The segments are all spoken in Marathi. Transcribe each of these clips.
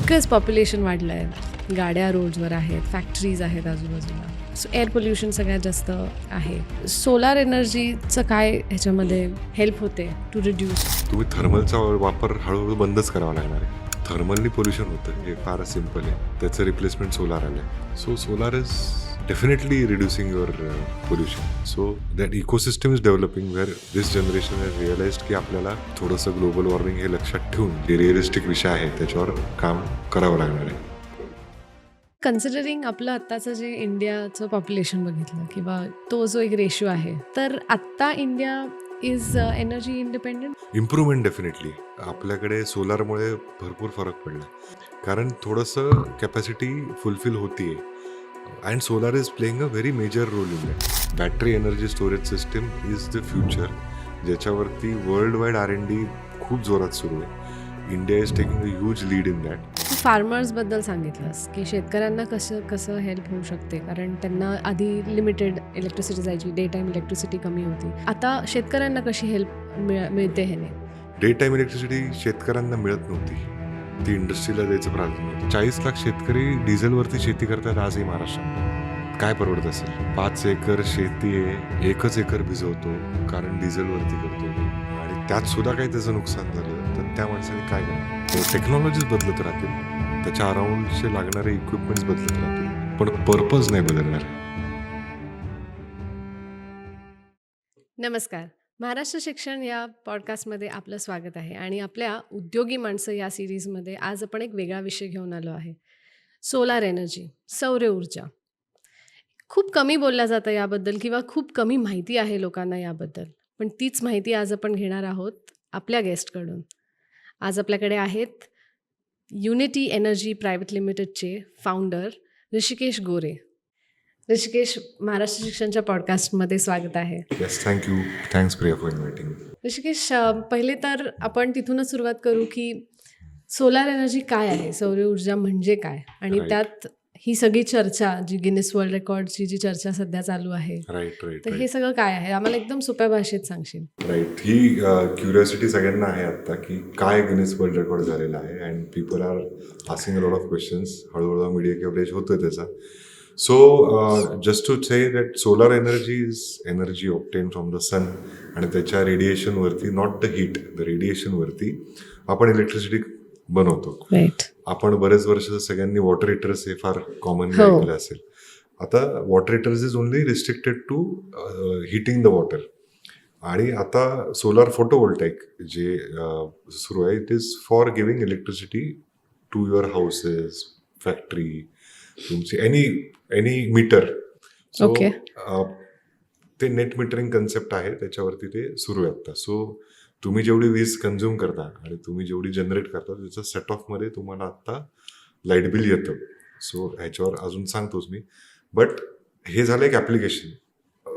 बिकॉज पॉप्युलेशन वाढलं आहे, गाड्या रोडवर आहेत, फॅक्टरीज आहेत आजूबाजूला, सो एअर पोल्युशन सगळ्यात जास्त आहे. सोलार एनर्जीचं काय ह्याच्यामध्ये हेल्प होते टू रिड्यूस? तुम्ही थर्मलचा वापर हळूहळू बंदच करावा लागणार आहे. थर्मलनी पोल्युशन होतं, हे फार सिम्पल आहे. त्याचं रिप्लेसमेंट सोलार आलं आहे. So solar is definitely reducing your pollution. So that ecosystem is developing where this generation has realized की आपल्याला थोडंसं ग्लोबल वॉर्मिंग हे लक्षात ठेवून जे रिअलिस्टिक विषय आहे त्याच्यावर काम करावं लागणार आहे. कन्सिडरिंग आपलं आत्ताचं जे इंडियाचं पॉप्युलेशन बघितलं किंवा तो जो एक रेशो आहे, तर आत्ता India is energy independent? Improvement definitely. आपल्याकडे सोलारमुळे भरपूर फरक पडला, कारण थोडंसं कॅपॅसिटी फुलफिल होतीये. And solar is playing a very major role in that. Battery energy storage system is the future, ज्याच्यावरती वर्ल्ड वाईड R&D खूप जोरात सुरू आहे. India is taking a huge lead in that. फार्मर्सबद्दल सांगितलंस की शेतकऱ्यांना कसं हेल्प होऊ शकते, कारण त्यांना आधी लिमिटेड इलेक्ट्रिसिटी जायची, डे टाईम इलेक्ट्रिसिटी कमी होती. आता शेतकऱ्यांना कशी हेल्प मिळते ह्याने? डे टाईम इलेक्ट्रिसिटी शेतकऱ्यांना मिळत नव्हती, ती इंडस्ट्रीला द्यायचं प्राधान्य होतं. 40 लाख शेतकरी डिझेलवरती शेती करतात आजही महाराष्ट्रात. काय परवडत असेल? 5 एकर शेती आहे, 1 एकर भिजवतो कारण डिझेलवरती करतो, आणि त्यात सुद्धा काही त्याचं नुकसान झालं तर त्या माणसाने काय करणार? टेक्नॉलॉजीज बदलत राहतील, त्याच्या अराउंडचे लागणारे इक्विपमेंट्स बदलत राहतील, पण पर्पज नाही बदलणार. नमस्कार, महाराष्ट्र शिक्षण या पॉडकास्टमध्ये आपलं स्वागत आहे. आणि आपल्या उद्योगी माणसं या सिरीजमध्ये आज आपण एक वेगळा विषय घेऊन आलो आहे, सोलार एनर्जी, सौर ऊर्जा. खूप कमी बोललं जातं याबद्दल किंवा खूप कमी माहिती आहे लोकांना याबद्दल, पण तीच माहिती आज आपण घेणार आहोत आपल्या गेस्टकडून. आज आपल्याकडे आहेत युनिटी एनर्जी प्रायव्हेट लिमिटेडचे फाउंडर ऋषिकेश गोरे. ऋषिकेश, महाराष्ट्र शिक्षणच्या पॉडकास्टमध्ये स्वागत आहे. Yes, thank you. Thanks Priya for inviting. Rishikesh, पहिले तर आपण तिथूनच सुरुवात करू की सोलार एनर्जी काय आहे, सौर ऊर्जा म्हणजे काय, आणि Right. त्यात ही सगळी चर्चा जी गिनिस वर्ल्ड रेकॉर्डची जी चर्चा सध्या चालू आहे, राईट. तर हे सगळं काय आहे, आम्हाला एकदम सोप्या भाषेत सांगशील? राईट. ही क्युरिओसिटी सगळ्यांना आहे आता की काय गिनीज वर्ल्ड रेकॉर्ड झालेला आहे, and people are asking a lot of questions. हळूहळू मीडिया कव्हरेज होतोय त्याचा. So just to say that solar energy is energy obtain from the sun, आणि त्याच्या रेडिएशनवरती, नॉट द हीट, द रेडिएशनवरती आपण इलेक्ट्रिसिटी बनवतो. राईट. आपण बरेच वर्ष सगळ्यांनी वॉटर हिटर्स हे फार कॉमनली हो. ऐकलं असेल. आता water heaters is only restricted to heating the water. आणि आता सोलार फोटोवोल्टाईक जे सुरू आहे, it is for giving electricity to your houses, factory, तुमची एनी मीटर. So Okay. ते नेट मीटरिंग कन्सेप्ट आहे, त्याच्यावरती ते सुरू आहे आता. सो तुम्ही जेवढी वीज कन्झ्युम करता आणि तुम्ही जेवढी जनरेट करता, त्याचं सेट ऑफमध्ये तुम्हाला आत्ता लाईट बिल येतं. सो ह्याच्यावर अजून सांगतोच मी. बट हे झालं एक ॲप्लिकेशन.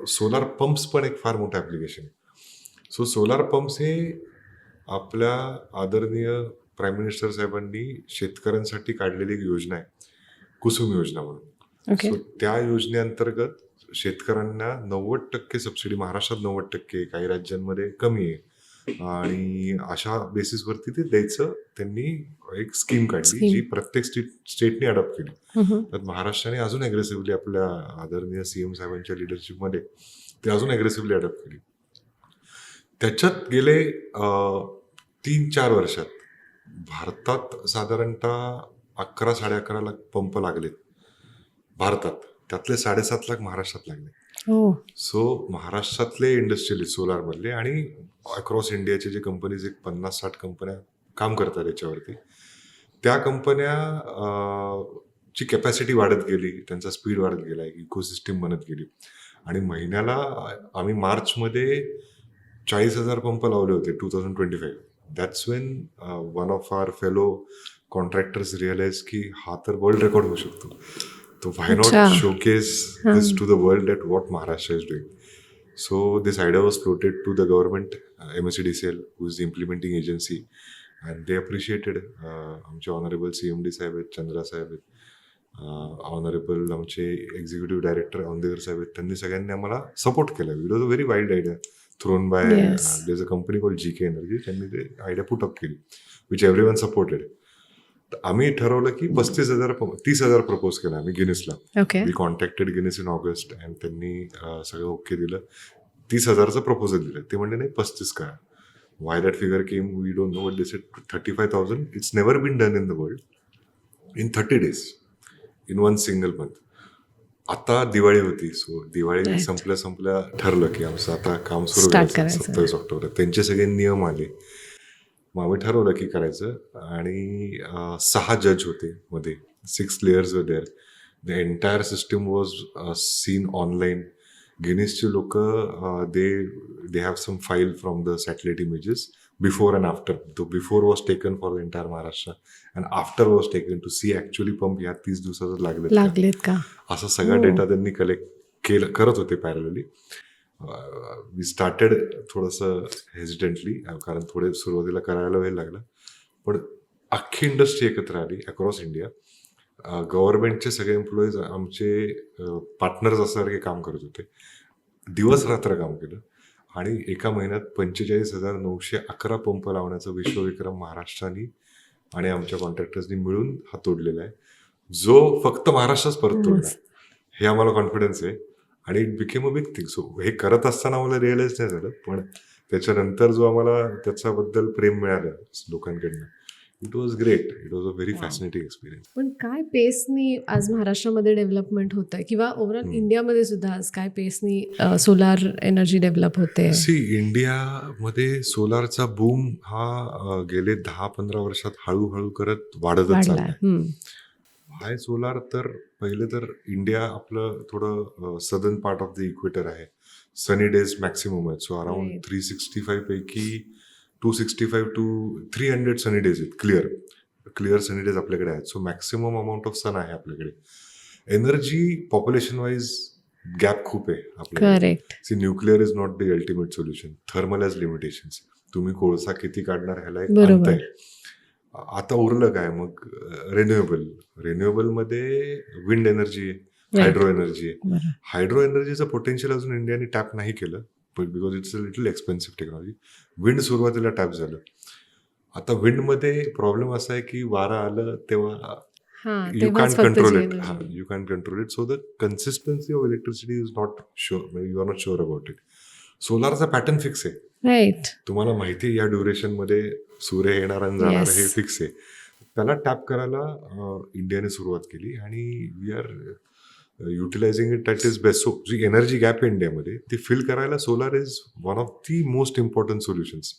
सोलार पंप्स पण एक फार मोठं ॲप्लिकेशन आहे. सो सोलार पंप्स हे आपल्या आदरणीय प्राईम मिनिस्टर साहेबांनी शेतकऱ्यांसाठी काढलेली एक योजना आहे, कुसुम योजना म्हणून. ओके. सो त्या योजनेअंतर्गत शेतकऱ्यांना 90% सबसिडी, महाराष्ट्रात 90%, काही राज्यांमध्ये कमी आहे, आणि अशा बेसिसवरती ते द्यायचं त्यांनी एक स्कीम काढली, Scheme. जी प्रत्येक स्टेटने अडॉप्ट केली. हम्म. तर महाराष्ट्राने अजून अग्रेसिव्हली आपल्या आदरणीय CM साहेबांच्या लिडरशिपमध्ये ते अजून अग्रेसिव्हली अडॉप्ट केली. त्याच्यात गेले 3-4 वर्षात भारतात साधारणतः 11-11.5 लाख पंप लागलेत भारतात. त्यातले 7.5 लाख महाराष्ट्रात लागले. हो. सो महाराष्ट्रातले इंडस्ट्रियलिस्ट सोलारमधले आणि अक्रॉस इंडियाचे जे कंपनीज, एक 50-60 कंपन्या काम करतात याच्यावरती, त्या कंपन्या ची कॅपॅसिटी वाढत गेली, त्यांचा स्पीड वाढत गेला, इकोसिस्टीम बनत गेली. आणि महिन्याला आम्ही मार्चमध्ये 40,000 पंप लावले होते 2025. That's when one of our fellow contractors realize की हा तर वर्ल्ड रेकॉर्ड होऊ शकतो. तो व्हाय नॉट अच्छा. Showcase this to the world that what Maharashtra is doing. So this idea was floated to the government, MSEDCL, who is the implementing agency, and they appreciated. आमचे ऑनरेबल CMD साहेब आहेत, चंद्रा साहेब आहेत, ऑनरेबल आमचे एक्झिक्युटिव्ह डायरेक्टर औंधेकर साहेब आहेत, त्यांनी सगळ्यांनी आम्हाला सपोर्ट केला. It was a very wild idea thrown by Yes. There is a company called GK energy. त्यांनी ते आयडिया पुट अप केली, विच एव्हरीवन सपोर्टेड. तर आम्ही ठरवलं की 30,000 प्रपोज केला आम्ही गिनिसला. Okay. We contacted Guinness in August and त्यांनी सगळं ओके दिलं. 30,000चं प्रपोजल दिलं. ते म्हणले नाही 35 करा. Why that figure came we don't know, but they said 35,000 it's never been done in the world in 30 days in one single month. आता दिवाळी होती, सो दिवाळी Right. संपल्या ठरलं की आमचं आता काम सुरू Start करायचं करायचं. 27 ऑक्टोबर. त्यांचे सगळे नियम आले, मग आम्ही ठरवलं की करायचं. आणि 6 जज होते मध्ये, 6 layers वर there. The entire system was seen online. गिनीसचे लोक they have some file from the satellite images before and after. तो before was taken for the entire Maharashtra and after was taken to see actually pump ह्या 30 दिवसाचं लागलेत का? असा सगळा हो. डेटा त्यांनी कलेक्ट करत होते पॅरलली. वी स्टार्टेड थोडंसं हेजिटंटली, कारण थोडे सुरुवातीला करायला वेळ लागला, पण अख्खी इंडस्ट्री एकत्र आली अक्रॉस इंडिया. गव्हर्नमेंटचे सगळे एम्प्लॉईज आमचे पार्टनर्स असल्यासारखे काम करत होते. दिवस रात्र काम केलं आणि एका महिन्यात 45,911 पंप लावण्याचा विश्वविक्रम महाराष्ट्राने आणि आमच्या कॉन्ट्रॅक्टर्सनी मिळून हा तोडलेला आहे, जो फक्त महाराष्ट्रच परत तोडला. मस्त. हे आम्हाला कॉन्फिडन्स आहे आणि it became a big thing. So हे करत असताना मला रिअलाइज नाही झालं, पण त्याच्यानंतर जो आम्हाला त्याच्याबद्दल प्रेम मिळालं लोकांकडनं, it was great. It was a very Wow. Fascinating experience. पण काय पेसनी आज महाराष्ट्रामध्ये डेव्हलपमेंट होत आहे किंवा ओव्हरऑल इंडियामध्ये सुद्धा आज काय पेसनी सोलार एनर्जी डेव्हलप होते? सी, इंडियामध्ये सोलारचा बूम हा गेले 10-15 वर्षात हळूहळू करत वाढतच वाढलाय. चाललाय. हाय सोलार तर पहिले तर इंडिया आपलं थोडं southern part of the equator आहे. सनी डेज मॅक्सिमम आहेत. So around Right. 365 पैकी 265 to 300 सनी डेज आहेत. क्लिअर सनी डेज आपल्याकडे आहेत. So maximum amount of sun आहे आपल्याकडे. एनर्जी पॉप्युलेशन वाईज गॅप खूप आहे आपल्याकडे. Correct. See, nuclear is not the ultimate solution. Thermal has limitations. तुम्ही कोळसा किती काढणार ह्याला एक बरोबर. अंत आहे. आता उरलं काय मग? रिन्युएबलमध्ये विंड एनर्जी आहे, हायड्रो एनर्जी आहे. बरं. हायड्रो एनर्जीचं पोटेन्शियल अजून इंडियाने टॅप नाही केलं, but because it's a little expensive technology. Wind सुरुवातीला टॅप झालं. आता विंडमध्ये प्रॉब्लेम असा आहे की वारा आलं तेव्हा हां, यू तेव्हाच कॅन फक्त कंट्रोल जी it. Energy. You can control it. So the consistency of electricity is not sure. You are not sure about it. सोलारचा पॅटर्न फिक्स आहे. राईट. तुम्हाला माहिती आहे या ड्युरेशनमध्ये सूर्य येणार आणि जाणार, Yes. हे फिक्स आहे. त्याला टॅप करायला इंडियाने सुरुवात केली आणि we are utilizing it at is best. So जी एनर्जी गॅप आहे इंडियामध्ये ती फिल करायला solar is one of the most important solutions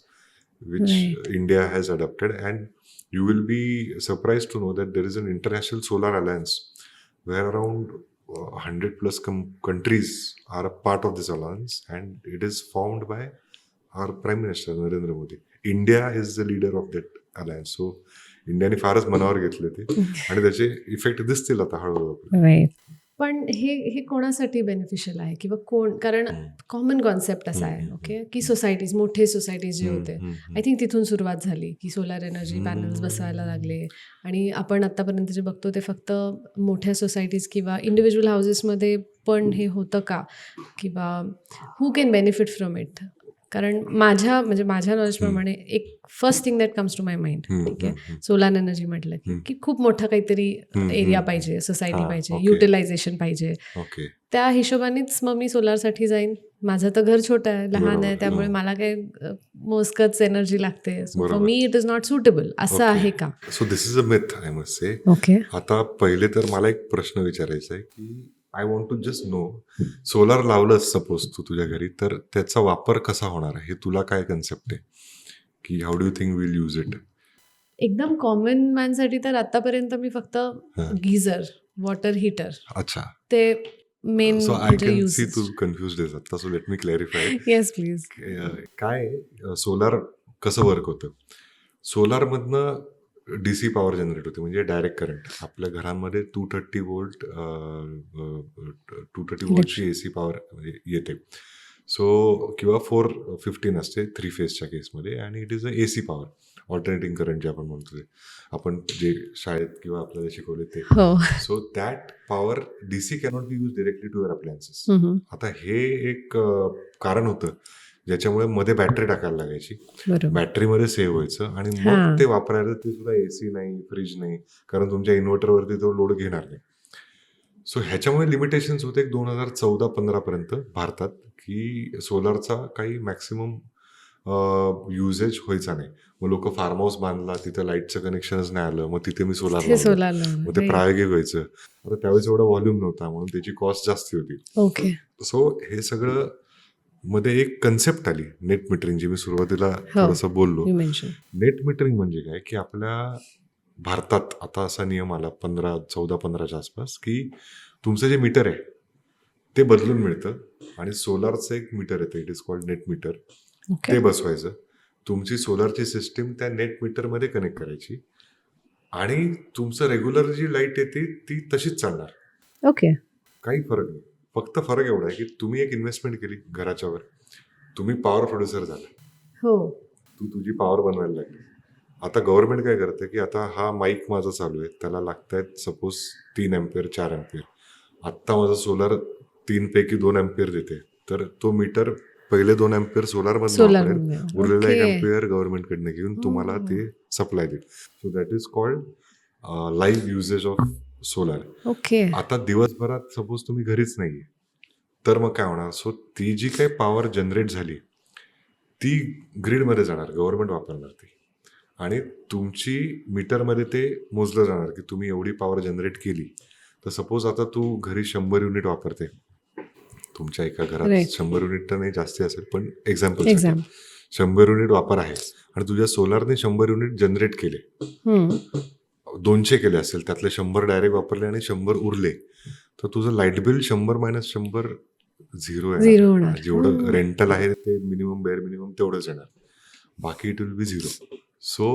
which Right. India has adopted. And you will be surprise to know that there is an international solar alliance where around 100+ countries are a part of this alliance, and it is formed by our Prime Minister Narendra Modi. India is the leader of that alliance. So इंडियाने फारच मनावर घेतले ते आणि त्याचे इफेक्ट दिसतील आता हळूहळू आपल्याला. राईट. पण हे कोणासाठी बेनिफिशियल आहे किंवा कोण? कारण कॉमन कॉन्सेप्ट असा आहे, ओके, की सोसायटीज, मोठे सोसायटीज जे होते, आय थिंक तिथून सुरुवात झाली की सोलार एनर्जी पॅनल्स बसवायला लागले. आणि आपण आतापर्यंत जे बघतो ते फक्त मोठ्या सोसायटीज किंवा इंडिव्हिज्युअल हाऊसेसमध्ये पण हे होतं का, किंवा who can benefit from it? कारण माझ्या नॉलेजप्रमाणे एक first thing that comes to my mind, ठीक आहे, सोलार एनर्जी म्हटलं की खूप मोठा काहीतरी एरिया पाहिजे, सोसायटी हां, पाहिजे, okay. युटिलायझेशन पाहिजे. ओके. त्या हिशोबानेच मग मी सोलारसाठी जाईन. माझं तर घर छोटं आहे, लहान आहे, बरोबर. त्यामुळे मला काय मोजकच एनर्जी लागते. सो फॉर बरोबर. मी इट इज नॉट सुटेबल. असं Okay. आहे का? So this is a myth, I must say. Okay. आता पहिले तर मला एक प्रश्न विचारायचा आहे की I want to just know, solar लावलं सपोज तू तुझ्या घरी, तर त्याचा वापर कसा होणार आहे? हे तुला काय कन्सेप्ट आहे की how do you think will use it? एकदम कॉमन मॅनसाठी तर आतापर्यंत मी फक्त गीझर, वॉटर हीटर, अच्छा. ते मेन सो आय म्हणजे कॅन यूज. सी तू कन्फ्युज आहेस आता. So let me clarify. Yes please. काय सोलार कसं वर्क होतं? सोलारमधनं DC पॉवर जनरेट होते, म्हणजे डायरेक्ट करंट. आपल्या घरांमध्ये 230 वोल्ट 230 वोल्टची AC पॉवर येते. सो किंवा 415 असते 3 फेजच्या केसमध्ये, आणि it is a AC power, alternating current जे आपण म्हणतो ते, आपण जे शाळेत किंवा आपल्याला शिकवले ते. हो. So that power DC cannot be use directly to your appliances. आता हे एक कारण होतं ज्याच्यामुळे मध्ये बॅटरी टाकायला लागायची, बरोबर. बॅटरीमध्ये सेव्ह व्हायचं आणि मग हां. ते वापरायला. ते सुद्धा एसी नाही, फ्रीज नाही, कारण तुमच्या इन्व्हर्टरवरती तो लोड घेणार नाही. सो ह्याच्यामुळे लिमिटेशन्स होते 2014-15 पर्यंत भारतात, की सोलारचा काही मॅक्सिमम युजेज व्हायचा नाही. मग लोक फार्म हाऊस बांधला, तिथे लाईटचं कनेक्शनच नाही आलं, मग तिथे मी सोलार तिथे लावलं, सोलार लावलं. मग ते राईट. प्रायोगिक व्हायचं. आता त्यावेळेस एवढा व्हॉल्यूम नव्हता म्हणून त्याची कॉस्ट जास्ती होती. ओके. सो हे सगळं मध्ये एक कन्सेप्ट आली नेट मिटरिंग, जी मी सुरुवातीला हो. थोडंसं बोललो. You mention. नेट मिटरिंग म्हणजे काय, की आपल्या भारतात आता असा नियम आला 14-15च्या आसपास, की तुमचं जे मीटर आहे ते बदलून मिळतं आणि सोलारचं एक मीटर येतं, it is called net metre. Okay. ते बसवायचं, तुमची सोलारची सिस्टीम त्या नेट मीटरमध्ये कनेक्ट करायची आणि तुमचं रेग्युलर जी लाईट येते ती तशीच चालणार, ओके. काही फरक नाही. फक्त फरक एवढा आहे की तुम्ही एक इन्व्हेस्टमेंट केली घराच्या वर, तुम्ही पॉवर प्रोड्युसर झाला, हो. तुझी पॉवर बनवायला लागली. आता गव्हर्नमेंट काय करते, की आता हा माईक माझा चालू आहे, त्याला लागतायत सपोज 3 अँपियर 4 अँपियर. आत्ता माझं सोलार 3 पैकी 2 अँपियर देते, तर तो मीटर पहिले 2 अँपियर सोलारमधनं सोलार वापरेल, उरलेला 1 ओके. अँपियर गव्हर्नमेंटकडनं घेऊन तुम्हाला ते सप्लाय देईल. So that is called live usages of solar. Okay. आता दिवसभरात सपोज तुम्ही घरीच नाहीये, तर मग काय होणार? सो ती जी काही पॉवर जनरेट झाली ती ग्रीडमध्ये जाणार, गव्हर्नमेंट वापरणार ती, आणि तुमची मीटरमध्ये ते मोजलं जाणार की तुम्ही एवढी पॉवर जनरेट केली. तर सपोज आता तू घरी 100 युनिट वापरते, तुमच्या एका घरात Right. 100 युनिट तर नाही, जास्ती असेल, पण एक्झाम्पल एक्झाम. 100 युनिट वापर आहे आणि तुझ्या सोलारने 100 युनिट जनरेट केले, 200 केले असेल, त्यातले 100 डायरेक्ट वापरले आणि 100 उरले, तर तुझं लाईट बिल 100 - 100 झिरो झिरो येणार. होणार. जेवढं रेंटल आहे ते मिनिमम बेअर मिनिमम तेवढंच येणार, बाकी it will be zero. So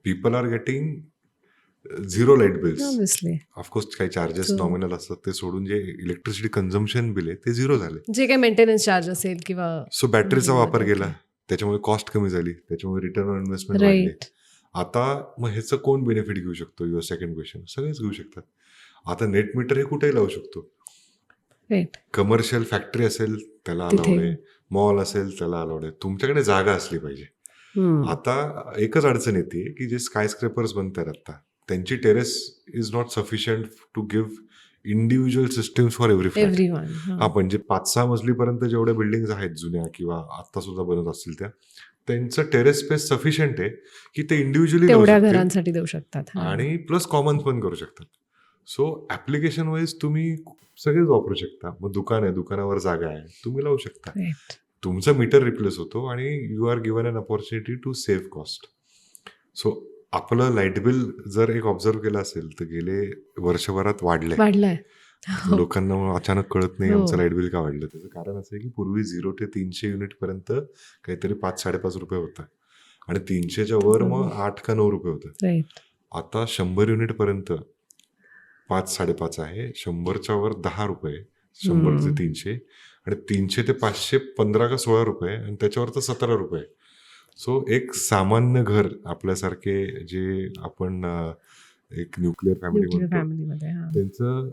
people are getting zero light bills. Obviously. Of course काही चार्जेस So- नॉमिनल असतात, ते सोडून जे इलेक्ट्रिसिटी कन्झम्पशन बिल आहे ते झिरो झाले. जे काही मेंटेनन्स चार्ज असेल किंवा सो बॅटरीचा वापर Okay. केला, त्याच्यामुळे कॉस्ट कमी झाली, त्याच्यामुळे रिटर्न ऑन इन्व्हेस्टमेंट वाढले. राईट. आता मग ह्याचं कोण बेनिफिट घेऊ शकतो? Your second question. सगळेच घेऊ शकतात. आता नेट मीटर हे कुठेही लावू शकतो. राईट. कमर्शियल फॅक्टरी असेल त्याला तिथे. अलाउड आहे, मॉल असेल त्याला अलाउड आहे, तुमच्याकडे जागा असली पाहिजे. आता एकच अडचण येते की जे स्कायस्क्रेपर्स बनतात आता, त्यांची terrace is not sufficient to give individual systems for every flat. Everyone. हा, पण जे 5-6 मजलीपर्यंत जेवढ्या बिल्डिंग आहेत जुन्या किंवा आता सुद्धा बनत असतील त्या, त्यांचं टेरेस स्पेस सफिशियंट आहे की ते इंडिव्हिज्युअली तेवढ्या घरांसाठी देऊ शकतात. हां. आणि प्लस कॉमन पण करू शकतात. सो ऍप्लिकेशन वाईज तुम्ही सगळेच वापरू शकता. मग दुकान आहे, दुकानावर जागा आहे, तुम्ही लावू शकता. राईट. तुमचं मीटर रिप्लेस होतो आणि you are given an opportunity to save cost. So आपलं लाईट बिल जर एक ऑब्झर्व केलं असेल तर गेले वर्षभरात वाढलंय. वाढलाय. लोकांना अचानक कळत नाही हो. आमचं लाईट बिल का वाढलं. त्याचं कारण असं आहे की पूर्वी 0 ते 300 युनिट पर्यंत काहीतरी 5-5.5 रुपये होतं आणि 300च्या वर मग 8 का 9 रुपये होतं. राईट. आता 100 युनिट पर्यंत 5-5.5 आहे, 100च्या वर 10 रुपये, 100 ते 300, आणि 300 ते 500 15 का 16 रुपये, आणि त्याच्यावर तर 17 रुपये. सो एक सामान्य घर आपल्यासारखे जे आपण एक न्यूक्लिअर फॅमिली न्यूक्लिअर म्हणतो, फॅमिलीमध्ये. हां. त्यांचं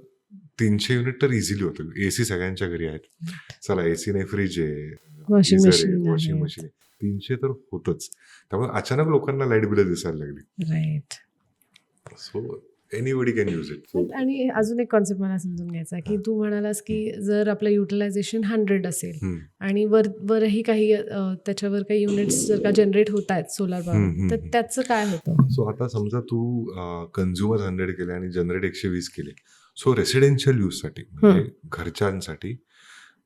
300 युनिट तर इझिली होतं. एसी सगळ्यांच्या घरी आहेत. चला एसी नाही, फ्रीज आहे, वॉशिंग गीझर आहे, मशीन. वॉशिंग मशीन आहे, 300 तर होतच. त्यामुळे अचानक लोकांना लाईट बिल दिसायला लागली. Right. So anybody can use it. आणि अजून एक कॉन्सेप्ट मला समजून घ्यायचा आहे की तू म्हणालास की जर आपलं युटिलायझेशन 100 असेल आणि वरही काही त्याच्यावर काही युनिट्स जर का जनरेट होत आहेत सोलार पॉवर, तर त्याचं काय होतं? सो आता समजा तू कन्झ्युमर 100 केले आणि जनरेट 120 केले. सो रेसिडेन्शियल यूजसाठी म्हणजे घरच्यांसाठी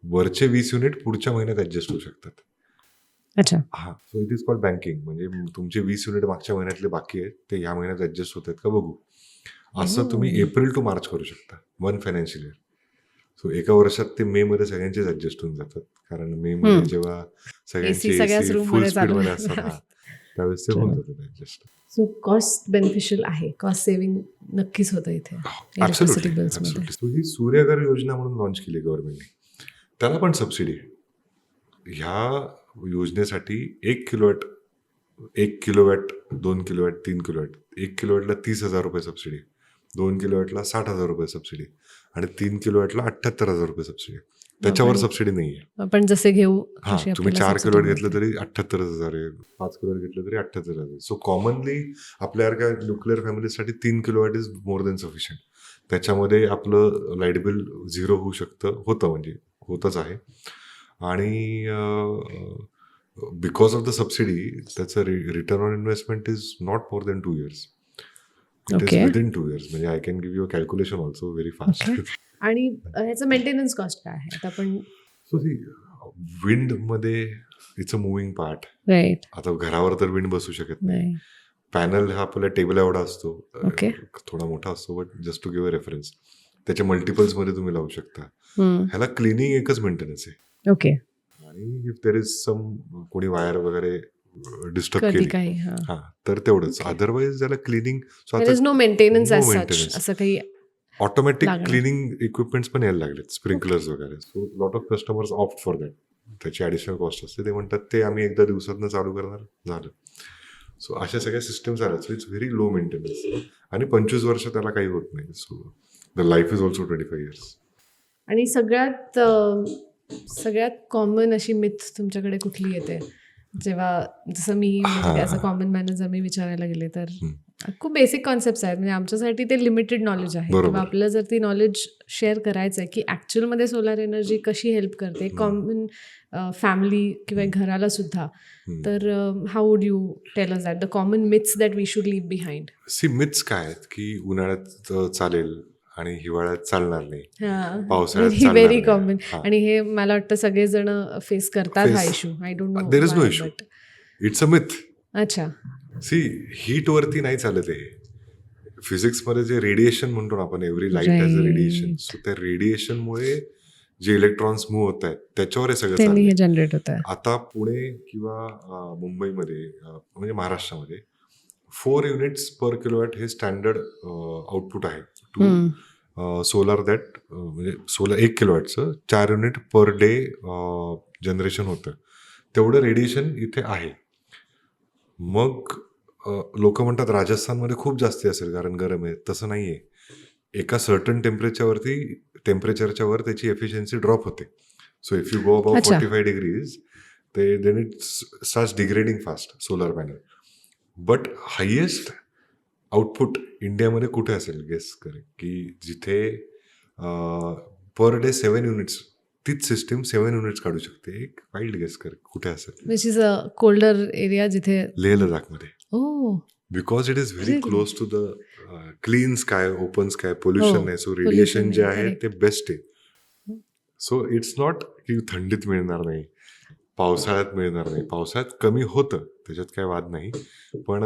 वरचे 20 युनिट पुढच्या महिन्यात ऍडजस्ट होऊ शकतात. अच्छा. हा, so it is called banking. म्हणजे तुमचे 20 युनिट मागच्या महिन्यातले बाकी आहेत, ते ह्या महिन्यात ऍडजस्ट होत आहेत का बघू, असं तुम्ही एप्रिल टू मार्च करू शकता, 1 फायनान्शियल इयर. सो एका वर्षात ते मे मध्ये सगळ्यांचेच ऍडजस्ट होऊन जातात, कारण मे मध्ये जेव्हा सगळ्यांचे सगळ्याच एसी room फुल मध्ये स्पीड चालू मध्ये आहे. असतात, त्यावेळेस ते होऊन जातात ऍडजस्ट. सो कॉस्ट बेनिफिशियल आहे, कॉस्ट सेव्हिंग नक्कीच होतं इथे इलेक्ट्रिसिटी बिल्समध्ये. ऍब्सोल्युटली. ही सूर्यघर योजना म्हणून लॉन्च केली गव्हर्नमेंटने, त्याला पण सबसिडी आहे. ह्या योजनेसाठी 1 किलोवॅट, 1 किलोवॅट, 2 किलोवॅट, 3 किलोवॅट, 1 किलोवॅटला 30,000 रुपये सबसिडी, 2 किलोवॅटला 60,000 रुपये सबसिडी आणि 3 किलोवॅटला 78,000 रुपये सबसिडी. त्याच्यावर पण सबसिडी नाही आहे. आपण जसे घेऊ हा, तशी तुम्ही आपल्याला 4 सबसिडी किलोवाट घेतलं मिळते. तरी 78,000 आहे, 5 किलोवाट घेतलं तरी 78,000 आहे. सो कॉमनली आपल्यासारख्या न्यूक्लिअर फॅमिलीसाठी 3 kilowatt is more than sufficient. त्याच्यामध्ये आपलं लाईट बिल झिरो होऊ होतं म्हणजे होतच आहे. आणि बिकॉज ऑफ द सबसिडी त्याचं return on investment is not more than 2 years. It is okay. Within 2 years. म्हणजे I can give you a calculation also very fast. Okay. आणि ह्याचं मेंटेनन्स कॉस्ट काय आहे आता आपण? सो सी, विंडमध्ये it's a moving part. Right. आता घरावर तर विंड बसू शकत नाही. नाही. पॅनल हा आपल्या टेबल एवढा असतो, ओके. थोडा मोठा असतो, but just to give a reference त्याच्या मल्टिपल्समध्ये तुम्ही लावू शकता. हम्म. ह्याला क्लिनिंग एकच मेंटेनन्स आहे. ओके. आणि इफ देर इज सम कोणी वायर वगैरे डिस्टर्ब कधी केली, काही हा, तर तेवढंच. ओके. अदरवाईज त्याला cleaning there is no maintenance no as such, maintenance. असं काही ऑटोमॅटिक लागणार. क्लिनिंग इक्विपमेंट्स पण यायला लागलेत, स्प्रिंकलर्स वगैरे. So lot of customers opt for that. त्याची ॲडिशनल कॉस्ट असते. ते म्हणतात ते आम्ही एकदा दिवसातनं चालू करणार, झालं. सो अशा सगळ्या सिस्टम्स आल्या. So it's very low maintenance. आणि 25 वर्ष त्याला काही होत नाही. So the life is also 25 years. आणि सगळ्यात कॉमन अशी मिथ तुमच्याकडे कुठली येते जेव्हा, जसं मी म्हणजे ॲज अ कॉमन मॅन जर मी विचारायला गेले तर खूप बेसिक कॉन्सेप्ट आहेत, म्हणजे आमच्यासाठी ते लिमिटेड नॉलेज आहे. बरोबर. तेव्हा आपलं जर ती नॉलेज शेअर करायचं आहे की ॲक्च्युअलमध्ये सोलार एनर्जी कशी हेल्प करते कॉमन फॅमिली किंवा घराला सुद्धा, तर how would you tell us that the common myths that we should leave behind? See, myths काय आहेत की उन्हाळ्यात चालेल आणि हिवाळ्यात चालणार नाही, पावसाळ्यात व्हेरी चालणार व्हेरी नाही. कॉमन. हा. आणि हे मला वाटतं सगळेजण फेस करतात हा Face- issue. I don't know. There is no issue. It's a myth. अच्छा. सी, हीटवरती नाही चालत आहे. फिजिक्समध्ये जे रेडिएशन म्हणतो ना आपण, every light has a radiation. Right. So त्या रेडिएशनमुळे जे इलेक्ट्रॉन्स मूव्ह होत आहेत त्याच्यावर हे सगळं त्यांनी हे चाललंय. जनरेट होत आहे. आता पुणे किंवा मुंबईमध्ये म्हणजे महाराष्ट्रामध्ये 4 युनिट्स पर किलोवॅट हे स्टँडर्ड आउटपुट आहे टू सोलार. दॅट म्हणजे solar 1 किलोवॅटचं 4 unit per day generation होतं. तेवढं रेडिएशन इथे आहे. मग लोक म्हणतात राजस्थानमध्ये खूप जास्ती असेल कारण गरम आहे. तसं नाही आहे. एका सर्टन टेम्परेचरच्या वर त्याची एफिशियन्सी ड्रॉप होते. So if you go about अच्छा. 45 degrees then it starts degrading fast solar panel. But highest output इंडियामध्ये कुठे असेल गेस कर, की जिथे पर डे 7 युनिट्स, तीच सिस्टीम 7 युनिट्स काढू शकते. एक वाईल्ड गेस कर कुठे असेल. Which is a colder area जिथे. लेह लडाखमध्ये. Oh. Because it is very Really? Close to the clean sky, open sky, pollution हो, नाही. सो pollution रेडिएशन जे नाही, आहे correct. ते बेस्ट आहे. सो इट्स नॉट की थंडीत मिळणार नाही, पावसाळ्यात मिळणार नाही. पावसाळ्यात कमी होतं, त्याच्यात काय वाद नाही. पण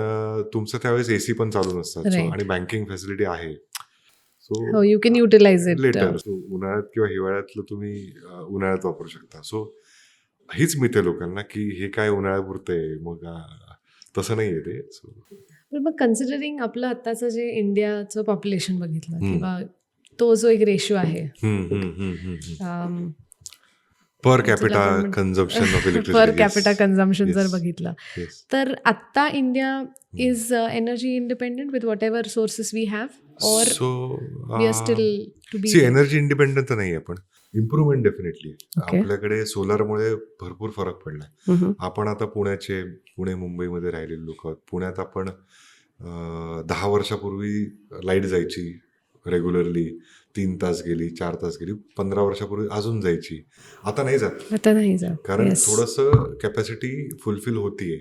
तुमचं त्यावेळेस एसी पण चालू नसतात. So Right. आणि बँकिंग फॅसिलिटी आहे. हो, so you can utilize it. Later उन्हाळ्यात किंवा हिवाळ्यातलं तुम्ही उन्हाळ्यात वापरू शकता. सो हीच मिळते लोकांना की हे काय उन्हाळ्यापुरतं आहे, मग तसं नाही आहे ते. सो पण मग कन्सिडरिंग आपलं आत्ताचं जे इंडियाचं पॉप्युलेशन बघितलं किंवा तो जो एक रेशो आहे per capita consumption of electricity, per capita consumption जर बघितलं येस. तर आत्ता India is energy independent with whatever sources we have, और so we are still to be. See, energy independent तर नाही आहे, पण इम्प्रुव्हमेंट डेफिनेटली. Okay. आपल्याकडे सोलारमुळे भरपूर फरक पडलाय. आपण आता पुणे मुंबईमध्ये राहिलेले लोक आहोत. पुण्यात आपण 10 वर्षापूर्वी लाईट जायची रेग्युलरली, 3 तास गेली, 4 तास गेली. 15 वर्षापूर्वी अजून जायची. आता नाही जात, आता नाही जात. कारण Yes. थोडंसं कॅपॅसिटी फुलफिल होतीये.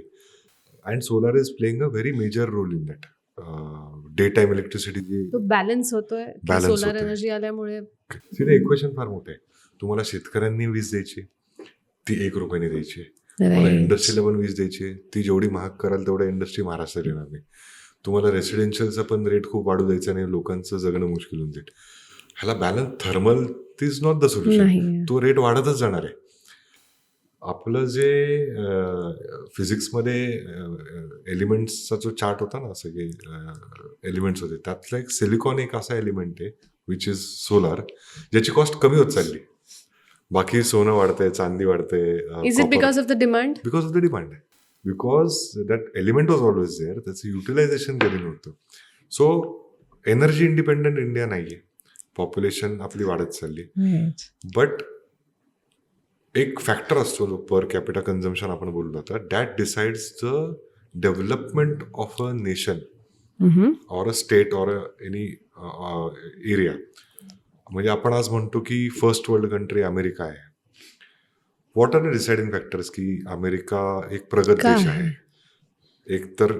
And solar is playing a very major role in that. Day time electricity जी तो बॅलन्स होतोय Balance सोलार होतोय. एनर्जी आल्यामुळे. तिथे इक्वेशन फार मोठं आहे. तुम्हाला शेतकऱ्यांनी वीज द्यायची, ती 1 रुपयाने द्यायची. तुम्हाला Right. इंडस्ट्रीला पण वीज द्यायची, ती जेवढी महाग कराल तेवढ्या इंडस्ट्री महाराष्ट्रात येणार नाही. तुम्हाला रेसिडेन्शियलचा पण रेट खूप वाढू द्यायचा नाही, लोकांचं जगणं मुश्किल होऊन जाईल. ह्याला balance thermal is not the solution. नाही. तो रेट वाढतच जाणार आहे. आपलं जे फिजिक्समध्ये एलिमेंट्सचा जो चार्ट होता ना, सगळे एलिमेंट्स होते, त्यातला एक सिलिकॉन एक असा एलिमेंट आहे विच इज सोलार, ज्याची कॉस्ट कमी होत चालली. बाकी सोनं वाढतंय, चांदी वाढतंय. Is it because of the demand? Because of the demand. Because that element was always there, त्याचं युटिलायझेशन कधी नव्हतं. सो एनर्जी इंडिपेंडंट इंडिया नाही आहे. पॉप्युलेशन आपली वाढत चालली. Right. बट एक फॅक्टर असतो जो पर कॅपिटा कन्झम्पशन आपण बोललो आता, that decides the development of a nation or a state or any area. म्हणजे आपण आज म्हणतो की फर्स्ट वर्ल्ड कंट्री अमेरिका आहे. What are the deciding factors की अमेरिका एक प्रगत का देश आहे? आहे? एक तर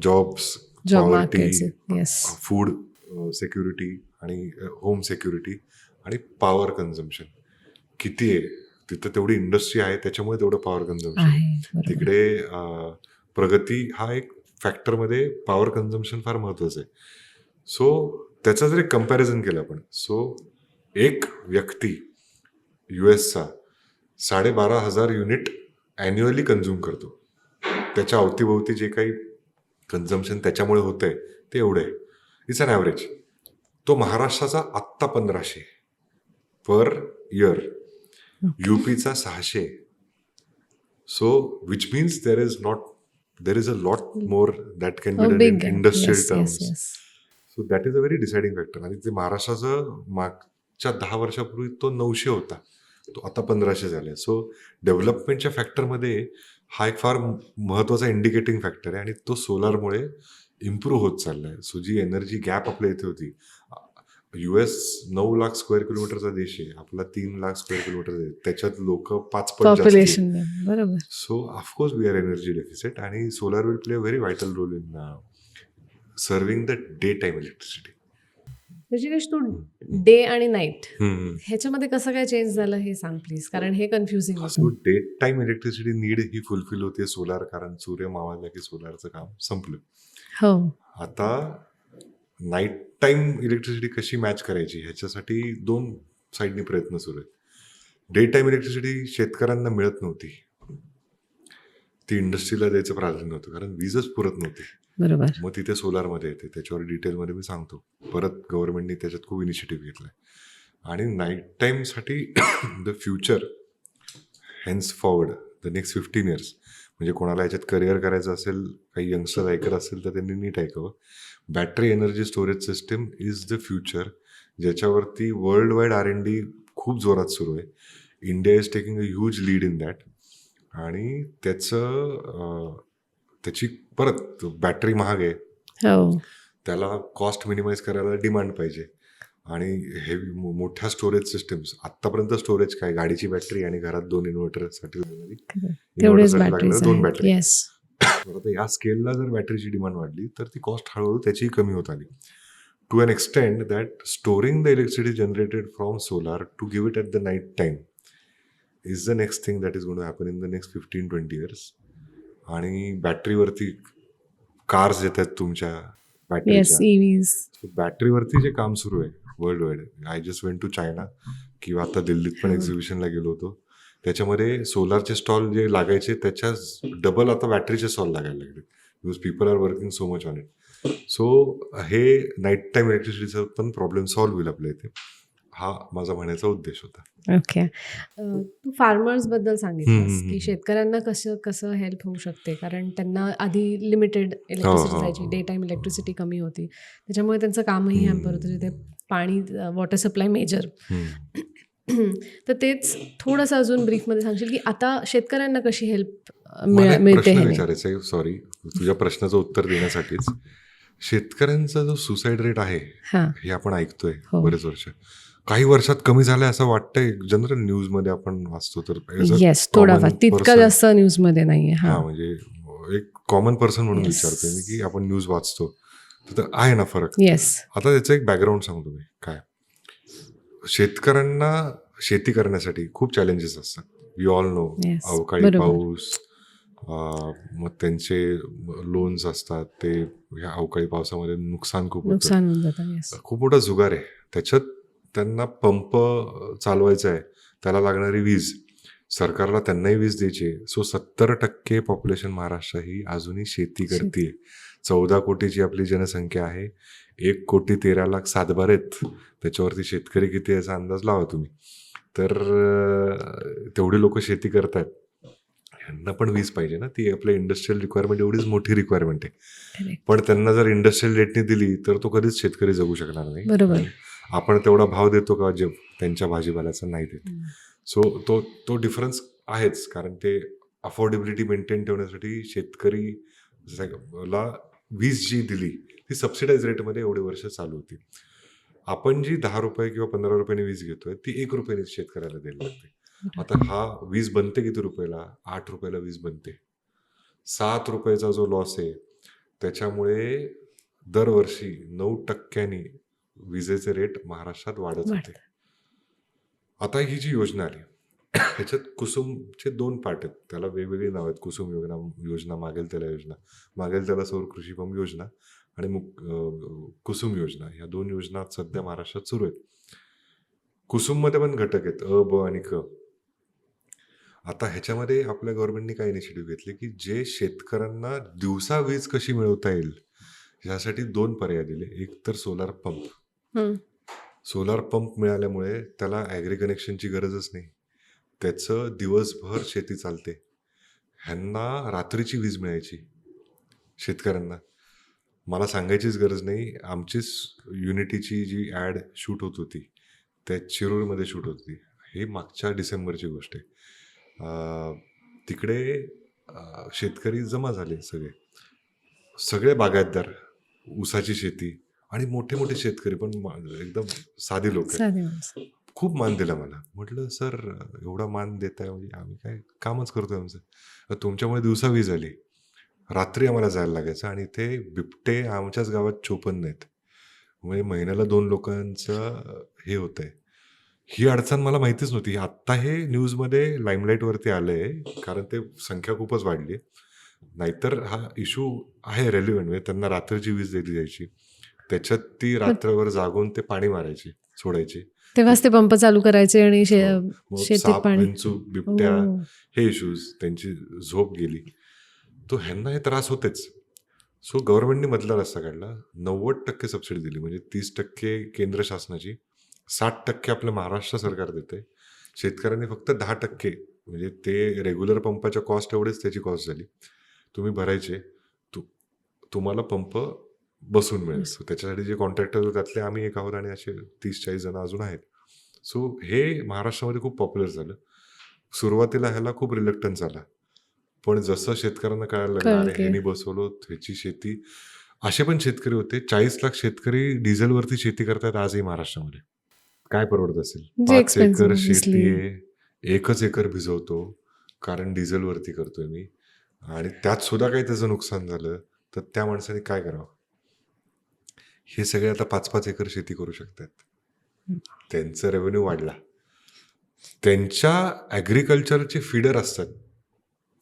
jobs, job market. Poverty, yes. Food security आणि होम सिक्युरिटी आणि पॉवर कन्झम्पशन किती आहे तिथं, तेवढी इंडस्ट्री आहे त्याच्यामुळे तेवढं पॉवर कन्झम्पन. आहे बरोबर. तिकडे प्रगती हा एक फॅक्टरमध्ये पॉवर कन्झम्पशन फार महत्वाचं आहे. सो त्याचा जर एक कम्पॅरिझन केलं आपण, सो एक व्यक्ती युएसचा 12,500 युनिट ॲन्युअली कन्झ्युम करतो. त्याच्या अवतीभोवती जे काही कन्झम्पशन त्याच्यामुळे होतंय ते एवढं आहे. It's an average. तो महाराष्ट्राचा आत्ता 1500 पर इयर, यूपीचा 600. So which means there is a lot more that can be हो, done big in gap. Industrial yes, terms. Yes, yes. So that is a very deciding factor. आणि ते महाराष्ट्राचं मागच्या 10 वर्षापूर्वी तो 900 होता, तो आता 1500 झाला. सो डेव्हलपमेंटच्या फॅक्टरमध्ये हा एक फार महत्त्वाचा इंडिकेटिंग फॅक्टर आहे आणि तो सोलारमुळे इम्प्रूव्ह होत चालला आहे. सो जी एनर्जी गॅप आपल्या इथे होती, US 9 लाख स्क्वेअर किलोमीटरचा देश आहे, आपला 3 लाख स्क्वेअर किलोमीटर आहे, त्याच्यात लोक 5 पट जास्त. पॉप्युलेशन बरोबर. So of course we are energy deficit आणि solar will play a very vital role in serving the day time electricity. Rishikesh, तू डे आणि नाईट ह्याच्यामध्ये कसं काय चेंज झालं हे सांग प्लीज, कारण हे कन्फ्युजिंग सो होतं. डे टाइम इलेक्ट्रिसिटी नीड ही फुलफिल होते सोलार, कारण सूर्य मावळला की सोलारचं काम संपलं. हो. आता नाईट टाइम इलेक्ट्रिसिटी कशी मॅच करायची ह्याच्यासाठी 2 साईडनी प्रयत्न सुरू आहेत. डे टाइम इलेक्ट्रिसिटी शेतकऱ्यांना मिळत नव्हती, ती इंडस्ट्रीला द्यायचं प्राधान्य होतं कारण वीजच पुरत नव्हती. बरोबर. मग तिथे सोलारमध्ये येते, त्याच्यावर डिटेलमध्ये मी सांगतो. परत गव्हर्नमेंटने त्याच्यात खूप इनिशिएटिव्ह घेतलाय आणि नाईट टाईमसाठी the future hence forward the next 15 years, म्हणजे कोणाला याच्यात करिअर करायचं असेल, काही यंगस्टर ऐकत असेल तर त्यांनी नीट ऐकावं. Battery energy storage system is the future, ज्याच्यावरती वर्ल्ड वाईड R&D खूप जोरात सुरू आहे. India is taking a huge lead in that. आणि त्याची परत बॅटरी महाग आहे, हो. त्याला कॉस्ट मिनिमाइज करायला डिमांड पाहिजे. आणि हेवी मोठ्या स्टोरेज सिस्टम्स, आत्तापर्यंत स्टोरेज काय, गाडीची बॅटरी आणि घरात 2 इन्व्हर्टरसाठी लागणारी, तेवढेच इन्व्हर्टरसाठी बॅटरीज लागणाऱ्या 2 आहेत. बॅटरी. येस. तर आता या स्केलला जर बॅटरीची डिमांड वाढली तर ती कॉस्ट हळूहळू त्याचीही कमी होत आली. To an extend that storing the electricity generated from solar to give it at the night time is the next thing that is going to happen in the next 15-20 years. आणि बॅटरीवरती कार्स येत आहेत तुमच्या येस, बॅटरीच्या. EVs. बॅटरीवरती जे काम सुरू आहे world wide, I just went to China किंवा आता दिल्लीत पण हो. एक्झिबिशनला गेलो होतो. त्याच्यामध्ये सोलारचे स्टॉल जे लागायचे त्याच्या डबल आता बॅटरीचे स्टॉल लागायला लागले, because people are working so much on it. So हे नाईट टाईम इलेक्ट्रिसिटीचा पण प्रॉब्लेम सॉल्व्ह होईल आपल्या इथे, हा माझा म्हणायचा उद्देश होता. ओके. तू फार्मर्स बद्दल सांगितलंस की शेतकऱ्यांना कसं कसं हेल्प होऊ शकते, कारण त्यांना आधी लिमिटेड इलेक्ट्रिसिटी हो. जायची, डे टाईम इलेक्ट्रिसिटी कमी होती, त्याच्यामुळे त्यांचं कामही हॅम्पर होतं, तिथे पाणी, वॉटर सप्लाय मेजर. तर तेच थोडंसं अजून ब्रीफमध्ये सांगशील की आता शेतकऱ्यांना कशी हेल्प मला एक मिळते प्रश्न ह्याने? विचारायचा आहे, सॉरी तुझ्या प्रश्नाचं उत्तर देण्यासाठीच. शेतकऱ्यांचा जो सुसाईड रेट आहे हां. हे आपण ऐकतोय हो. बरेच वर्ष, काही वर्षात कमी झालंय असं वाटतंय, जनरल न्यूजमध्ये आपण वाचतो. तर as a येस, थोडाफार, common तितका person, जास्त न्यूजमध्ये नाहीये. हा हां. म्हणजे एक कॉमन पर्सन म्हणून Yes. विचारतोय मी की आपण न्यूज वाचतो तर आहे ना फरक. येस. आता त्याचं एक बॅकग्राऊंड सांगतो मी. काय, शेतकऱ्यांना शेती करण्यासाठी खूप चॅलेंजेस असतात, वी ऑल नो. Yes. अवकाळी बरोबर. पाऊस, मग त्यांचे लोन्स असतात, ते ह्या अवकाळी पावसामध्ये नुकसान खूप होतं, नुकसान होऊन जातं. येस. खूप मोठा जुगार आहे. त्याच्यात त्यांना पंप चालवायचा आहे, त्याला लागणारी वीज, सरकारला त्यांनाही वीज द्यायची. सो 70% पॉप्युलेशन महाराष्ट्र ही अजूनही शेती करते. 14 कोटीची आपली जनसंख्या आहे, 1,13,00,000 सातबार आहेत, त्याच्यावरती शेतकरी किती याचा अंदाज लावा तुम्ही. तर तेवढी लोक शेती करतात, ह्यांना पण वीज पाहिजे ना, ती आपल्या इंडस्ट्रियल रिक्वायरमेंट एवढीच मोठी रिक्वायरमेंट आहे. Correct. पण त्यांना जर इंडस्ट्रियल रेटने दिली तर तो कधीच शेतकरी जगू शकणार नाही. बरोबर. आणि आपण तेवढा भाव देतो का जे त्यांच्या भाजीपाल्याचा नाही देत. सो तो तो डिफरन्स आहेच, कारण ते अफोर्डेबिलिटी मेंटेन ठेवण्यासाठी शेतकरी ला वीज जी दिली ती सबसिडाईज रेटमध्ये एवढे वर्ष चालू होती. आपण जी 10 रुपये किंवा 15 रुपयाने वीज घेतोय ती 1 रुपयाने शेतकऱ्याला द्यायला लागते. आता हा वीज बनते किती रुपयाला? 8 रुपयाला वीज बनते. 7 रुपयाचा जो लॉस आहे त्याच्यामुळे दरवर्षी 9% विजेचे रेट महाराष्ट्रात वाढत होते. वाढतं. आता ही जी योजना आली ह्याच्यात कुसुमचे 2 पार्ट आहेत. त्याला वेगवेगळी नाव आहेत. कुसुम योजना, मागेल त्याला योजना, मागेल त्याला सौर कृषी पंप योजना आणि कुसुम योजना, ह्या 2 योजना सध्या महाराष्ट्रात सुरू आहेत. कुसुममध्ये पण घटक आहेत अ, ब आणि क. आता ह्याच्यामध्ये आपल्या गव्हर्नमेंटने काय इनिशिएटिव्ह घेतले की जे शेतकऱ्यांना दिवसा वीज कशी मिळवता येईल यासाठी 2 पर्याय दिले. एक तर सोलार पंप. हं. सोलार पंप मिळाल्यामुळे त्याला ॲग्री कनेक्शनची गरजच नाही. त्याचं दिवसभर शेती चालते. ह्यांना रात्रीची वीज मिळायची शेतकऱ्यांना. मला सांगायचीच गरज नाही. आमचीच युनिटीची जी ॲड शूट होत होती त्या शिरूरमध्ये शूट होत होती. हे मागच्या डिसेंबरची गोष्ट आहे. तिकडे शेतकरी जमा झाले सगळे बागायतदार, ऊसाची शेती आणि मोठे मोठे शेतकरी पण एकदम साधी लोक आहेत. साधी माणसं. खूप मान दिला मला. म्हटलं सर एवढा मान देताय म्हणजे आम्ही काय कामच करतोय आमचं. तुमच्यामुळे दिवसा वीज आली, रात्री आम्हाला जायला लागायचं आणि ते बिबटे आमच्याच गावात 54 आहेत. म्हणजे महिन्याला 2 लोकांचं हे होतंय. ही अडचण मला माहितीच नव्हती. आत्ता हे न्यूजमध्ये लाईमलाईटवरती आलंय, कारण ते संख्या खूपच वाढली. नाहीतर हा इश्यू आहे रेलिव्हंट. म्हणजे त्यांना रात्रीची वीज दिली जायची, त्याच्यात ती रात्रभर जागून ते पाणी मारायची, सोडायची. तेव्हाच ते पंप चालू करायचे आणि मग शेतीत साप, पाणी. विंचू, बिबट्या, हो. हे इश्यूज, त्यांची झोप गेली. तो ह्यांना हे त्रास होतेच. सो गव्हर्नमेंटने मधला रस्ता काढला. 90% सबसिडी दिली. म्हणजे 30% केंद्र शासनाची, 60% आपलं महाराष्ट्र सरकार देते. शेतकऱ्यांनी फक्त 10%, म्हणजे ते रेग्युलर पंपाच्या कॉस्ट एवढेच त्याची कॉस्ट झाली. तुम्ही भरायचे, तुम्हाला पंप बसून मिळेल. सो त्याच्यासाठी जे कॉन्ट्रॅक्टर त्यातले आम्ही एक आहोत आणि असे 30-40 जण अजून आहेत. सो हे महाराष्ट्रामध्ये खूप पॉप्युलर झालं. सुरुवातीला ह्याला खूप रिलक्टन्स आला, पण जसं शेतकऱ्यांना कळायला लागलं कळलं अरे की ह्यानी बसवलं ह्याची शेती. असे पण शेतकरी होते, 40 लाख शेतकरी डिझेलवरती शेती करतात आजही महाराष्ट्रामध्ये. काय परवडत असेल? म्हणजे 5 एक्सपेन्सिव्ह एकर शेती ऑब्व्हियसली. आहे, 1च एकर भिजवतो कारण डिझेलवरती करतोय मी, आणि त्यात सुद्धा काही त्याचं नुकसान झालं तर त्या माणसाने काय करावं? हे सगळे आता 5-5 एकर शेती करू शकतात. त्यांचा रेव्हेन्यू वाढला. त्यांच्या ॲग्रिकल्चरचे फीडर असतात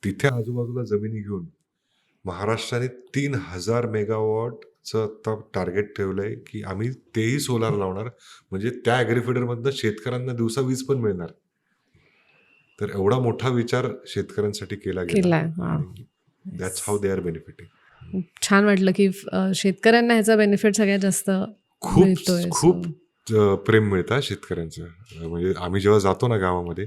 तिथे आजूबाजूला जमिनी घेऊन महाराष्ट्राने 3000 मेगावॉटचं आता टार्गेट ठेवलंय की आम्ही तेही सोलार लावणार, म्हणजे त्या ॲग्रीफीडरमधनं शेतकऱ्यांना दिवसा वीज पण मिळणार. तर एवढा मोठा विचार शेतकऱ्यांसाठी केला गेला केलाय. वाव. आणि that's how they are benefiting. छान वाटलं की शेतकऱ्यांना ह्याचा बेनिफिट सगळ्यात जास्त खूप मिळतोय. खूप प्रेम मिळतं शेतकऱ्यांचं. म्हणजे आम्ही जेव्हा जातो ना गावामध्ये,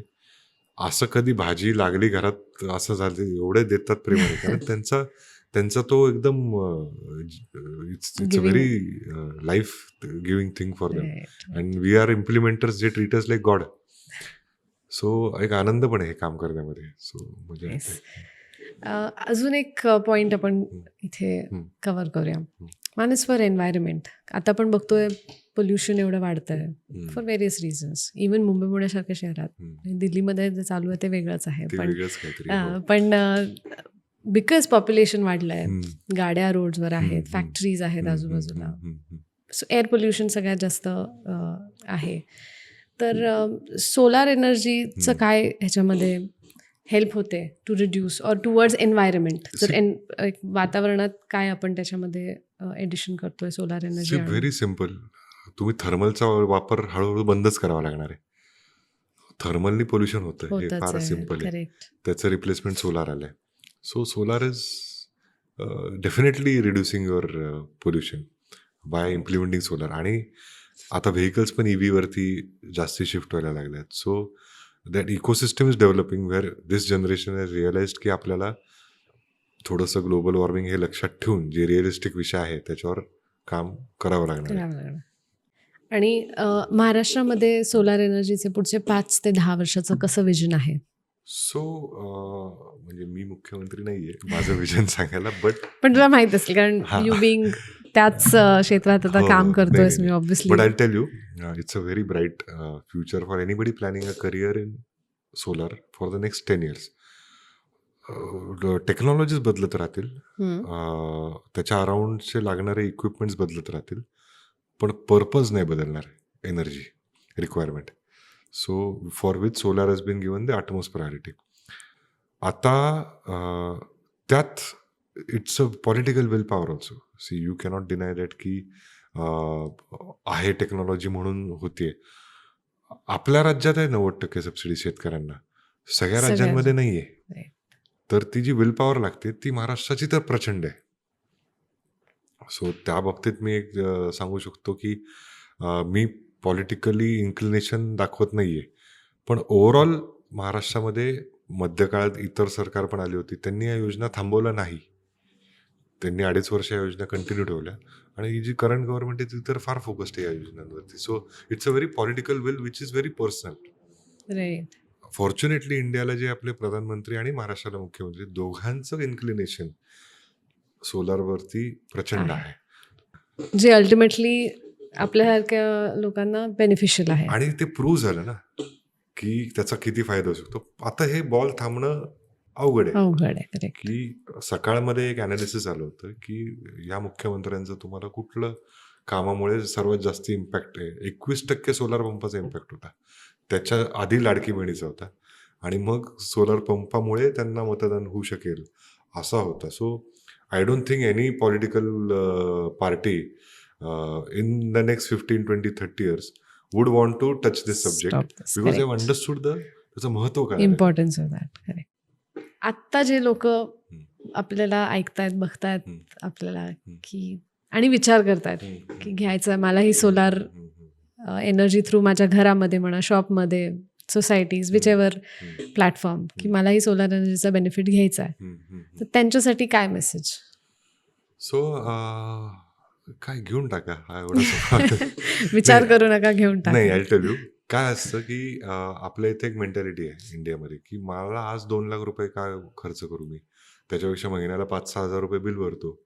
असं कधी भाजी लागली घरात असं झालं एवढे देतात प्रेमाने, कारण त्यांचा तो एकदम it's a very life giving thing for them, and we are implementers जे treat us like god. So एक आनंद पण आहे हे काम करण्यामध्ये. सो म्हणजे अजून एक पॉइंट आपण इथे कव्हर करूया. One is for environment. आता आपण बघतोय पोल्युशन एवढं वाढतंय for various reasons. Even Mumbai पुण्यासारख्या शहरात, दिल्लीमध्ये जे चालू आहे ते वेगळंच आहे, ते पण वेगळंच काहीतरी. पण बिकॉज पॉप्युलेशन वाढलंय, गाड्या रोडवर आहेत, फॅक्टरीज आहेत आजूबाजूला, सो एअर पोल्युशन सगळ्यात जास्त आहे. तर सोलार एनर्जीचं काय ह्याच्यामध्ये हेल्प होते to reduce or towards environment? जर वातावरणात काय आपण त्याच्यामध्ये एडिशन करतोय सोलार एनर्जी? Very simple. तुम्ही थर्मलचा वापर हळूहळू बंदच करावा लागणार आहे. थर्मलनी पोल्युशन होतं, हे फार सिम्पल आहे. त्याचं रिप्लेसमेंट सोलार आलंय. So solar is definitely reducing your pollution by implementing solar. आणि आता व्हेकल्स पण EV वरती जास्ती शिफ्ट व्हायला लागल्यात. So that ecosystem is developing where this generation has realized की आपल्याला थोडंसं ग्लोबल वॉर्मिंग हे लक्षात ठेवून जे रिअलिस्टिक विषय आहे त्याच्यावर काम करावं लागणार. आणि महाराष्ट्रामध्ये सोलार एनर्जीचे पुढचे 5 ते 10 वर्षाचं कसं विजन आहे? सो म्हणजे मी मुख्यमंत्री नाहीये माझं विजन सांगायला, बट पण तुला माहित असेल कारण हा यू बिंग त्याच क्षेत्रात आता हो काम नाही करतोयस नाही मी नाही obviously. But I tell you it's a very bright future for anybody planning a career in solar for the next 10 years. Technologies बदलत राहतील, त्याच्या अराउंडचे लागणारे इक्विपमेंट्स बदलत राहतील, पण पर्पज नाही बदलणार energy requirement. So for which solar has been given the utmost priority. आता त्यात it's a political will power also. See you cannot deny that की आहे टेक्नॉलॉजी म्हणून होते. आपल्या राज्यात आहे 90% सबसिडी शेतकऱ्यांना, सगळ्या सगळ्या राज्यांमध्ये नाही आहे. Right. तर ती जी विल पॉवर लागते ती महाराष्ट्राची तर प्रचंड आहे. सो त्या बाबतीत मी एक सांगू शकतो की मी पॉलिटिकली इन्क्लिनेशन दाखवत नाही आहे, पण ओव्हरऑल महाराष्ट्रामध्ये मध्यकाळात इतर सरकार पण आली होती, त्यांनी या योजना थांबवल्या नाही. त्यांनी 2.5 वर्ष या योजना कंटिन्यू ठेवल्या आणि ही जी करंट गव्हर्नमेंट आहे ती तर फार फोकस्ड आहे या योजनांवरती. So it's a very political will which is very personal. Right. Fortunately इंडियाला जे आपले प्रधानमंत्री आणि महाराष्ट्राला मुख्यमंत्री दोघांचं इन्क्लिनेशन सोलारवरती प्रचंड आहे. आहे जे अल्टिमेटली आपल्यासारख्या लोकांना बेनिफिशियल आहे. आणि ते प्रूव्ह झालं ना की त्याचा किती फायदा होऊ शकतो. आता हे बॉल थांबणं अवघड आहे अवघड आहे. करेक्ट. की सकाळमध्ये एक ॲनालिसिस आलं होतं की या मुख्यमंत्र्यांचं तुम्हाला कुठलं कामामुळे सर्वात जास्त इम्पॅक्ट आहे. 21% सोलार पंपाचा इम्पॅक्ट होता. त्याच्या आधी लाडकी बहिणीचा होता आणि मग सोलार पंपामुळे त्यांना मतदान होऊ शकेल असा होता. So I don't think any political party in the next 15, 20, 30 years would want to touch this subject because I understood त्याचं महत्व काय आहे. Importance of that. करेक्ट. आत्ता जे लोक आपल्याला ऐकतायत, बघतायत हम्म. आपल्याला की आणि विचार करतायत की घ्यायचं आहे मला ही सोलार एनर्जी थ्रू माझ्या घरामध्ये म्हणा, शॉपमध्ये, सोसायटीज, विच एव्हर प्लॅटफॉर्म, की मला ही सोलार एनर्जीचा बेनिफिट घ्यायचा आहे, तर त्यांच्यासाठी काय मेसेज? सो काय घेऊन टाका हा एवढा सोपा विचार करू नका, घेऊन टाका. नाही. आय टेल यू काय असतं की आपल्या इथे एक मेंटॅलिटी आहे इंडियामध्ये की मला आज 2 लाख रुपये काय खर्च करू मी, त्याच्यापेक्षा महिन्याला 5-6 हजार रुपये बिल भरतो.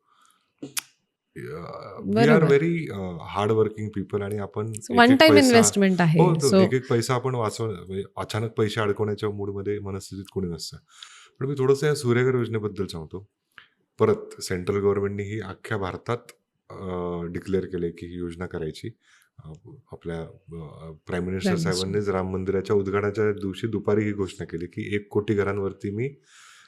वी आर बरोबर. व्हेरी हार्ड वर्किंग पीपल आणि आपण वन एक-एक टाइम पैसा इन्व्हेस्टमेंट आहे. हो, तो सो एक-एक पैसा आपण म्हणजे अचानक पैसे अडकवण्याच्या मूडमध्ये मनस्थितीत कोणी नसतं. पण मी थोडंसं या सूर्यघर योजनेबद्दल सांगतो. परत सेंट्रल गव्हर्नमेंटनी ही अख्ख्या भारतात डिक्लेअर केले की ही योजना करायची. आपल्या प्राईम मिनिस्टर Prime Minister. साहेबांनीच राम मंदिराच्या उद्घाटनाच्या दिवशी दुपारी ही घोषणा केली की 1 कोटी घरांवरती मी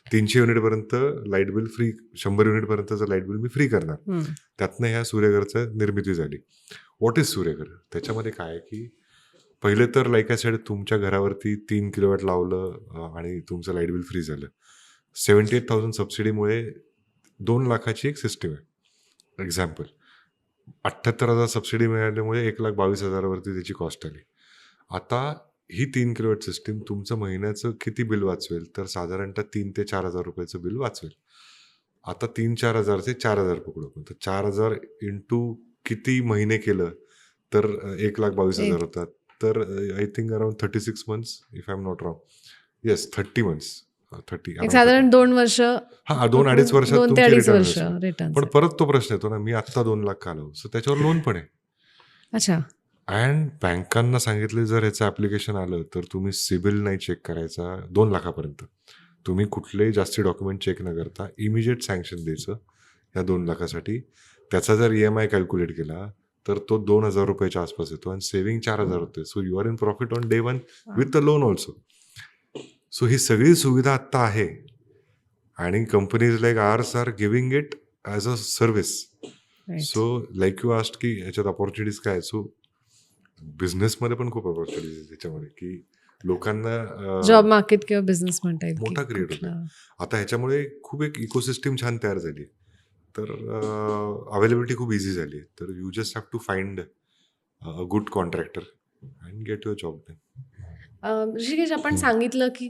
300 युनिटपर्यंत लाईट बिल फ्री, 100 युनिटपर्यंतचं लाईट बिल मी फ्री करणार. त्यातनं ह्या सूर्यघरचं निर्मिती झाली. What is Suryaghar? त्याच्यामध्ये काय आहे की पहिले तर लाईक आय सेड तुमच्या घरावरती 3 किलोवॅट लावलं आणि तुमचं लाईट बिल फ्री झालं. 78,000 सबसिडीमुळे 2 लाखाची एक सिस्टीम आहे. एक्झाम्पल 78,000 सबसिडी मिळाल्यामुळे 1,22,000 वरती त्याची कॉस्ट आली. आता ही 3 किलोवॅट सिस्टीम तुमचं महिन्याचं किती बिल वाचवेल, तर साधारणतः 3,000 ते 4,000 रुपयाचं बिल वाचवेल. आता 3-4 हजारचे 4,000 पकडू आपण, तर 4,000 इंटू किती महिने केलं तर 1,22,000 होतात. तर I think around 36 months if I am not wrong. Yes 30 months. 30 एक साधारण 2 वर्ष, हा 2-2.5 वर्षात 2 ते तुमची 2.5 वर्ष रिटर्न. रिटर्न. पण परत तो प्रश्न येतो ना, मी आत्ता 2 लाख का लावू? सो त्याच्यावर लोन पण आहे. अच्छा. अँड बँकांना सांगितले जर ह्याचं ॲप्लिकेशन आलं तर तुम्ही सिबिल नाही चेक करायचा 2 लाखापर्यंत. तुम्ही कुठलेही जास्ती डॉक्युमेंट चेक न करता इमिजिएट सँक्शन द्यायचं या 2 लाखासाठी. त्याचा जर EMI कॅल्क्युलेट केला तर तो 2,000 रुपयाच्या आसपास येतो आणि सेव्हिंग 4,000 होते. So you are in profit on day 1 with the loan also. So ही सगळी सुविधा आत्ता आहे आणि companies like ours are giving it as a service. So like you asked की ह्याच्यात अपॉर्च्युनिटीज काय? सो बिझनेसमध्ये पण खूप अपॉर्च्युनिटीज आहेत त्याच्यामध्ये की लोकांना जॉब मार्केट किंवा बिझनेस म्हणता येईल. मोठा क्रिएट होतो. आता ह्याच्यामुळे खूप एक इकोसिस्टीम छान तयार झाली. तर अवेलेबिलिटी खूप इझी झाली. तर you just have to find a good contractor and get your job done. Rishikesh, आपण सांगितलं की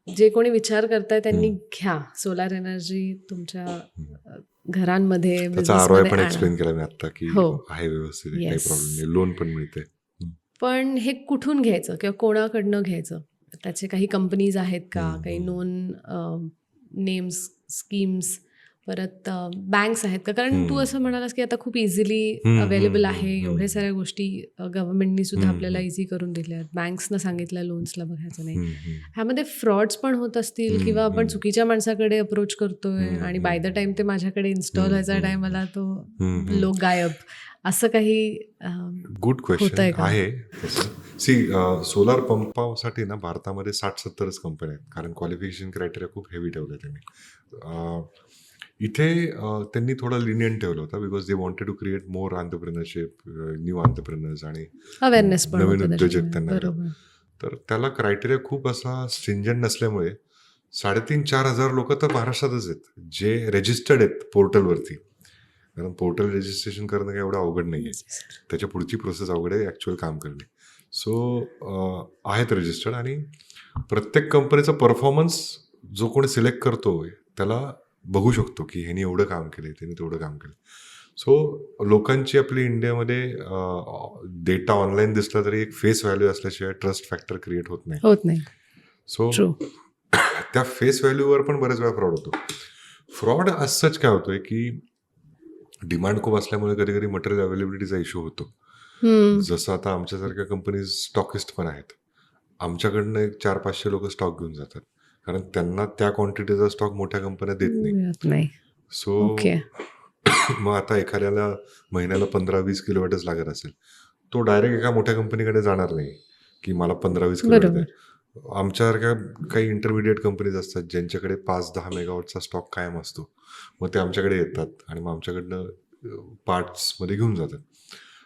जे कोणी विचार करताय त्यांनी घ्या सोलार एनर्जी तुमच्या घरांमध्ये त्याचा ROI बिझनेसमध्ये पण आणा. एक्सप्लेन केला मी आता की हो. आहे व्यवस्थित आहे, काही Yes. प्रॉब्लेम नाही, लोन पण मिळते. पण हे कुठून घ्यायचं किंवा कोणाकडनं घ्यायचं? त्याचे काही कंपनीज आहेत का? काही नोन नेम्स, स्कीम्स, परत बँक्स आहेत का? कारण तू असं म्हणालास की आता खूप इझिली अवेलेबल आहे, एवढ्या साऱ्या गोष्टी गव्हर्नमेंटनी सुद्धा आपल्याला इझी करून दिल्या आहेत. बँक्सनं सांगितलं लोन्सला बघायचं नाही. ह्यामध्ये फ्रॉड्स पण होत असतील किंवा आपण चुकीच्या माणसाकडे अप्रोच करतोय आणि बाय द टाइम ते माझ्याकडे इन्स्टॉल व्हायचा टाइमला तो लोक गायब, असं काही गुड क्वेश्चन होतंय का? आहे. सी सोलार पंपासाठी ना भारतामध्ये 60-70च कंपन्या आहेत, कारण क्वालिफिकेशन क्रायटेरिया खूप हेवी ठेवलं त्यांनी. इथे त्यांनी थोडं लिनियंट ठेवलं होतं because they wanted to create more entrepreneurship, new entrepreneurs आणि अवेअरनेस पण नवीन होतं उद्योजक त्याच्यामुळे. त्यांना. बरोबर. तर त्याला क्रायटेरिया खूप असा स्ट्रिंजंट नसल्यामुळे 3,500-4,000 हजार लोक तर महाराष्ट्रातच आहेत जे रजिस्टर्ड आहेत पोर्टलवरती. कारण पोर्टल रजिस्ट्रेशन करणं काही एवढं अवघड नाही आहे, त्याच्या पुढची प्रोसेस अवघड आहे ॲक्च्युअल काम करणे. सो आहेत रजिस्टर्ड आणि प्रत्येक कंपनीचा परफॉर्मन्स जो कोणी सिलेक्ट करतो त्याला बघू शकतो की ह्यानी एवढं काम केलं, त्यांनी तेवढं काम केलं. सो लोकांची आपली इंडियामध्ये डेटा ऑनलाईन दिसला तरी एक फेस व्हॅल्यू असल्याशिवाय ट्रस्ट फॅक्टर क्रिएट होत नाही. होत नाही. So true. त्या फेस व्हॅल्यूवर पण बरेच वेळा फ्रॉड होतो. फ्रॉड सच काय होतोय की डिमांड खूप असल्यामुळे कधी कधी मटेरियल अवेलेबिलिटीचा इश्यू होतो. जसं आता आमच्यासारख्या कंपनीज स्टॉकिस्ट पण आहेत, आमच्याकडनं एक 400-500 लोक स्टॉक घेऊन जातात, कारण त्यांना त्या क्वांटिटीचा स्टॉक मोठ्या कंपन्या देत नाही. मिळत नाही. So okay. मग आता एखाद्याला महिन्याला 15-20 किलोवॅटच लागत असेल, तो डायरेक्ट एका मोठ्या कंपनीकडे जाणार नाही की मला 15-20 किलोवॅट बरोबर. द्या. आमच्यासारख्या काही इंटरमिडिएट कंपनीज असतात ज्यांच्याकडे 5-10 मेगावॉटचा स्टॉक कायम असतो, मग ते आमच्याकडे येतात आणि मग आमच्याकडनं पार्ट्समध्ये घेऊन जातात.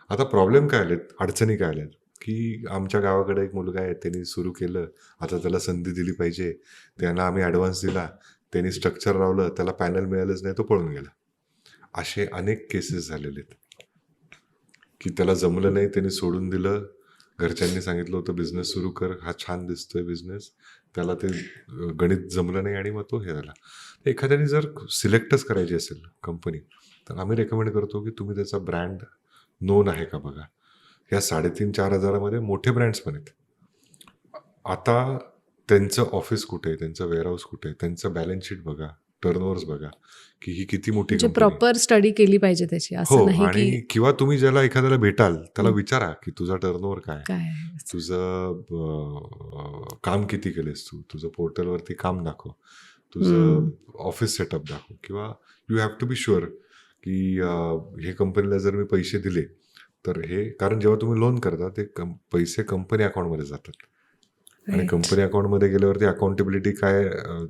आता प्रॉब्लेम काय आलेत, अडचणी काय आल्यात की आमच्या गावाकडे एक मुलगा आहे, त्यांनी सुरू केलं, आता त्याला संधी दिली पाहिजे, त्यांना आम्ही ॲडव्हान्स दिला, त्यांनी स्ट्रक्चर लावलं, त्याला पॅनल मिळालंच नाही, तो पळून गेला. असे अनेक केसेस झालेले आहेत की त्याला जमलं नाही, त्यांनी सोडून दिलं, घरच्यांनी सांगितलं होतं बिझनेस सुरू कर, हा छान दिसतोय बिझनेस, त्याला ते गणित जमलं नाही आणि मग तो हे झाला. एखाद्याने जर सिलेक्टच करायची असेल कंपनी, तर आम्ही रेकमेंड करतो की तुम्ही त्याचा ब्रँड नोन आहे का बघा. या 3,500-4,000 हजारामध्ये मोठे ब्रँड्स पण आहेत. आता त्यांचं ऑफिस कुठे आहे, त्यांचं वेअरहाऊस कुठे आहे, त्यांचं बॅलन्स शीट बघा, टर्नओव्हर्स बघा की ही किती मोठी म्हणजे कंपनी आहे. प्रॉपर स्टडी केली पाहिजे त्याची, हो, असं नाही की आणि किंवा तुम्ही ज्याला एखाद्याला भेटाल त्याला विचारा की तुझा टर्नओव्हर काय, काय आहे. तुझं काम किती केलेस तू, तुझं पोर्टलवरती काम दाखव, तुझं ऑफिस सेटअप दाखव, किंवा you have to be sure की हे कंपनीला जर मी पैसे दिले तर हे, कारण जेव्हा तुम्ही लोन करता ते पैसे कंपनी अकाउंटमध्ये जातात आणि Right. कंपनी अकाउंटमध्ये गेल्यावरती अकाउंटेबिलिटी काय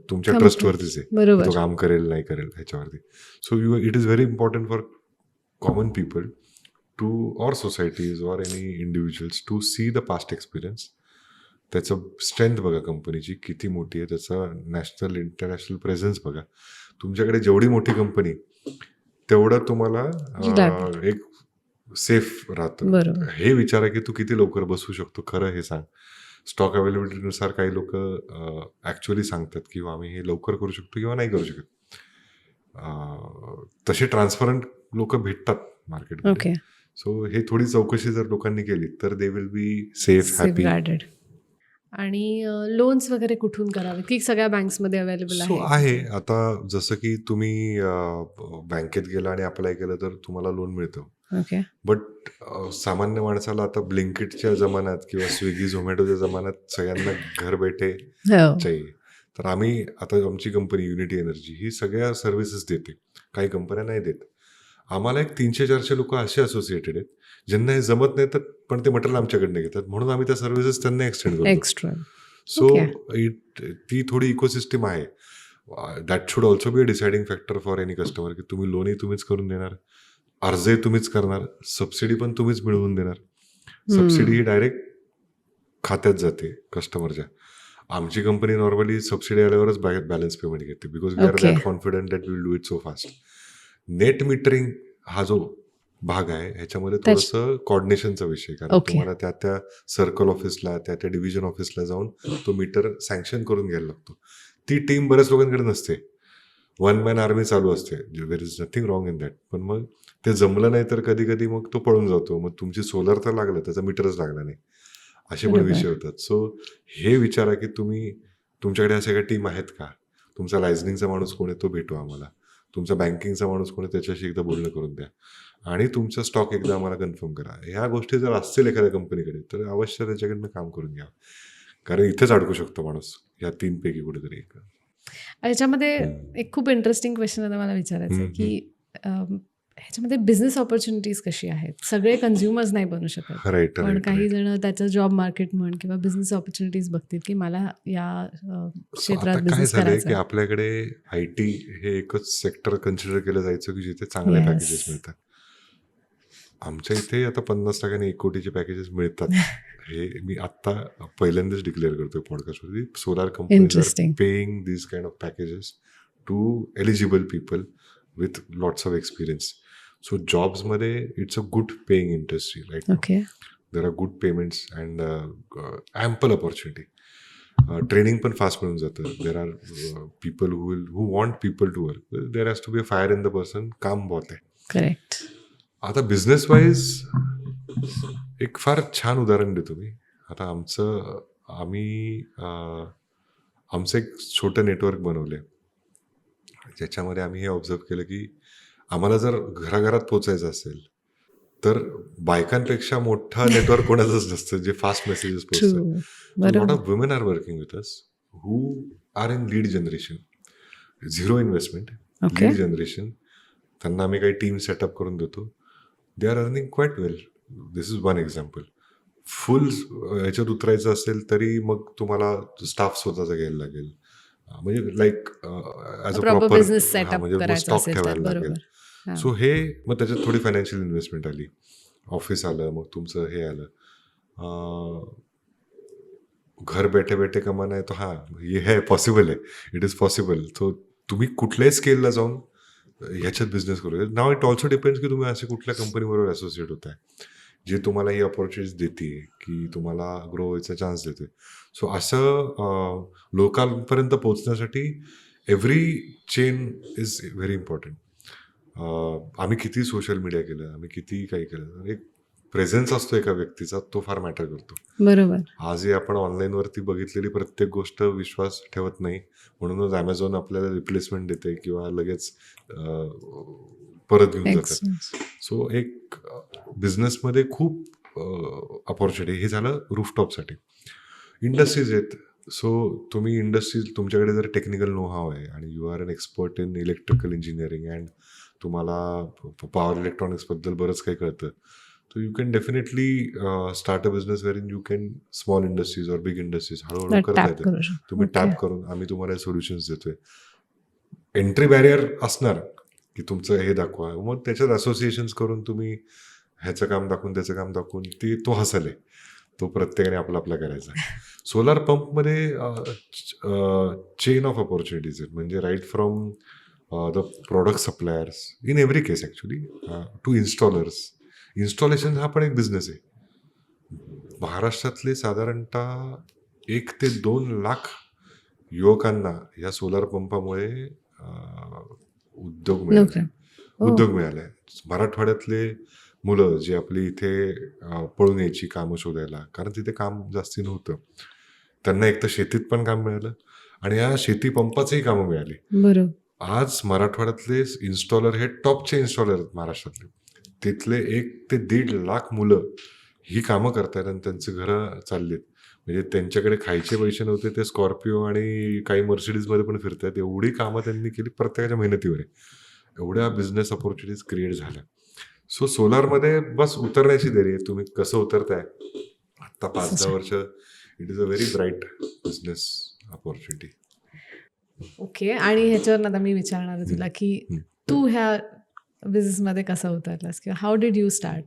तुमच्या Company. ट्रस्टवरतीच आहे की बरोबर. तो काम करेल नाही करेल ह्याच्यावरती. So it is very important for common people to or societies or any individuals to see the past experience. त्याचं स्ट्रेंथ बघा कंपनीची किती मोठी आहे, त्याचा नॅशनल इंटरनॅशनल प्रेझेन्स बघा. तुमच्याकडे जेवढी मोठी कंपनी तेवढं तुम्हाला एक सेफ राहतं. बरोबर. हे विचारा की तू किती लवकर बसू शकतो, खरं हे सांग. स्टॉक अवेलेबिलिटीनुसार काही लोक ॲक्च्युअली सांगतात की आम्ही हे लवकर करू शकतो किंवा नाही करू शकत. तसे ट्रान्सपरंट लोक भेटतात मार्केटमध्ये. ओके. सो हे थोडी चौकशी जर लोकांनी केली तर they will be safe, happy. Safeguarded. आणि लोन्स वगैरे कुठून करावे की सगळ्या बँक्समध्ये अवेलेबल सो आहे? आहे. आता जसं की तुम्ही बँकेत गेला आणि अप्लाय केलं तर तुम्हाला लोन मिळतं. ओके. बट सामान्य माणसाला आता ब्लिंकिटच्या जमान्यात किंवा स्विगी झोमॅटोच्या जमान्यात सगळ्यांना घर बैठे हो. चाहिए. तर आम्ही आता आमची कंपनी युनिटी एनर्जी ही सगळ्या सर्व्हिसेस देते, काही कंपन्या नाही देत. आम्हाला एक 300-400 लोक असे असोसिएटेड आहेत ज्यांना हे जमत नाही, तर पण ते मटेरियल आमच्याकडनं घेतात, म्हणून आम्ही त्या सर्व्हिसेस त्यांना एक्सटेंड करतो. एक्स्ट्रा. So Okay. ती थोडी इकोसिस्टम आहे. That should also be a deciding factor for any customer की तुम्ही लोनही तुम्हीच करून देणार, अर्जही तुम्हीच करणार, सबसिडी पण तुम्हीच मिळवून देणार. सबसिडी ही डायरेक्ट खात्यात जाते कस्टमरच्या. आमची कंपनी नॉर्मली सबसिडी आल्यावरच बॅलन्स पेमेंट घेते because we are Okay. That confident that will do it so fast. Net metering हा जो भाग आहे ह्याच्यामध्ये थोडंसं कॉर्डिनेशनचा विषय, कारण Okay. तुम्हाला त्या सर्कल ऑफिसला, त्या डिव्हिजन ऑफिसला जाऊन तो मीटर सँक्शन करून घ्यायला लागतो. ती टीम बऱ्याच लोकांकडे नसते. वन मॅन आर्मी चालू असते, there is nothing wrong in that. पण मग ते जमलं नाही तर कधी कधी मग तो पळून जातो, मग तुमची सोलर तर लागलं, त्याचा मीटरच लागला नाही, असे पण बरोबर. विषय होतात. सो हे विचारा की तुमच्याकडे असे काही टीम आहेत का, तुमचा लायझनिंगचा माणूस कोण आहे तो भेटवा आम्हाला, तुमचा बँकिंगचा माणूस कोण आहे त्याच्याशी एकदा बोलणं करून द्या, आणि तुमचा स्टॉक एकदा आम्हाला कन्फर्म करा. ह्या गोष्टी जर असतील एखाद्या कंपनीकडे तर अवश्य त्याच्याकडनं काम करून घ्या, कारण इथेच अडकू शकतो माणूस ह्या तीनपैकी कुठेतरी एक. ह्याच्यामध्ये हम्म. एक खूप इंटरेस्टिंग क्वेश्चन आता मला विचारायचं आहे, हम्म, की ह्याच्यामध्ये बिझनेस ऑपॉर्च्युनिटीज कशी आहेत? सगळे कन्झ्युमर्स नाही बनू शकत. राईट पण राईट काही राईट. जण त्याचं जॉब मार्केट म्हण किंवा बिझनेस ऑपॉर्च्युनिटीज बघतील, की मला या सो आता क्षेत्रात काय बिझनेस झालंय करायचा की आहे. आपल्याकडे आय टी हे एकच सेक्टर कन्सिडर केलं जायचं की जिथे चांगले येस. पॅकेजेस मिळतात. आमच्या इथे आता 50% 1 कोटीचे पॅकेजेस मिळतात. हे मी आत्ता पहिल्यांदाच डिक्लेअर करतोय पॉडकास्टवरती. Solar companies are interesting. Paying these kind of packages to eligible people with lots of experience. So जॉब्समध्ये it's a good paying industry right now. Okay. There are good payments and ample opportunity. Training पण फास्ट मिळून जातं. There are people who want people to work. There has to be a fire in the person. काम बहुत आहे. करेक्ट. आता बिझनेस वाईज एक फार छान उदाहरण देतो मी. आता आमचं एक छोटं नेटवर्क बनवलं, ज्याच्यामध्ये आम्ही हे ऑब्झर्व केलं की आम्हाला जर घराघरात पोचायचं असेल तर बायकांपेक्षा मोठं नेटवर्क कोणाचंच नसतं जे फास्ट मेसेजेस ट्रू. पोचतं. सो लॉट बरोबर. Of women are working with us who are in lead generation. Zero investment, okay. Lead generation. त्यांना आम्ही काही टीम सेटअप करून देतो. They are earning quite well. This is one example. Full ह्याच्यात उतरायचं असेल तरी मग तुम्हाला स्टाफ स्वतःचा घ्यायला लागेल, म्हणजे like as a proper proper. Business हां, सेटअप म्हणजे मग करायचा स्टॉक असेल तर. ठेवायला लागेल. बरोबर. हां. सो हे मग त्याच्यात थोडी फायनान्शियल इन्व्हेस्टमेंट आली, ऑफिस आलं, मग तुमचं हे आलं. घर बैठे बैठे कमाना आहे तो, हां हे आहे, पॉसिबल आहे, इट इज पॉसिबल. सो तुम्ही कुठल्याही स्केलला जाऊन ह्याच्यात बिझनेस करू. नाव इट ऑल्सो डिपेंड्स की तुम्ही असे कुठल्या कंपनीबरोबर असोसिएट होत आहे जे तुम्हाला ही अपॉर्च्युनिटीज देते, की तुम्हाला ग्रो व्हायचा चान्स देते. सो असं लोकांपर्यंत पोहोचण्यासाठी every chain is very important. आम्ही किती सोशल मीडिया केलं, आम्ही किती काही केलं, एक प्रेझेन्स असतो एका व्यक्तीचा, तो फार मॅटर करतो. बरोबर. आजही आपण ऑनलाईनवरती बघितलेली प्रत्येक गोष्ट विश्वास ठेवत नाही, म्हणूनच ॲमेझॉन आपल्याला रिप्लेसमेंट देते किंवा लगेच परत घेऊन जातात. एक्सचेंज. सो एक बिझनेसमध्ये खूप अपॉर्च्युनिटी. हे झालं रूफटॉपसाठी. इंडस्ट्रीज आहेत. सो तुम्ही इंडस्ट्रीज, तुमच्याकडे जर टेक्निकल नो हाव आहे आणि you are an expert in electrical engineering and तुम्हाला पॉवर इलेक्ट्रॉनिक्सबद्दल बरंच काही कळतं, so you can definitely start a business wherein you can small industries or big industries हळूहळू करता टॅप येते. करू शकतो. तुम्ही ओके. टॅप करून आम्ही तुम्हाला सोल्युशन्स देतोय. एंट्री बॅरियर असणार की तुमचं हे दाखवा, मग त्याच्यात असोसिएशन्स करून तुम्ही ह्याचं काम दाखवून त्याचं काम दाखवून तो हसले, तो प्रत्येकाने आपला आपला करायचा. सोलार पंपमध्ये चेन ऑफ अपॉर्च्युनिटीज आहेत, म्हणजे right from the product suppliers in every case actually to installers. Installation हा पण एक बिझनेस आहे. महाराष्ट्रातले साधारणतः 1 ते 2 लाख युवकांना या सोलार पंपामुळे उद्योग मिळाले. नोकऱ्या. हो. उद्योग मिळाले. मराठवाड्यातले मुलं जे आपली इथे पळून यायची कामं शोधायला, कारण तिथे काम जास्ती नव्हतं, त्यांना एक तर शेतीत पण काम मिळालं आणि या शेती पंपाचंही कामं मिळाली. बरोबर. आज मराठवाड्यातले इन्स्टॉलर हे टॉपचे इन्स्टॉलर आहेत महाराष्ट्रातले. तिथले 1 ते 1.5 लाख मुलं ही कामं करतायत आणि त्यांची घरं चाललीत. म्हणजे त्यांच्याकडे खायचे पैसे नव्हते, ते स्कॉर्पिओ आणि काही मर्सिडीजमध्ये पण फिरतायत. एवढी कामं त्यांनी केली, प्रत्येकाच्या मेहनतीवर आहे. एवढ्या बिझनेस अपॉर्च्युनिटीज क्रिएट झाल्या. सो सोलारमध्ये बस उतरण्याची देरी आहे. तुम्ही कसं उतरताय आत्ता 5-10 वर्ष, it is a very bright business opportunity. Okay. आणि ह्याच्यावर आता मी विचारणार आहे तुला, की हम्म. तू ह्या बिझनेसमध्ये कसा उतरलास किंवा हाऊ डिड यू स्टार्ट?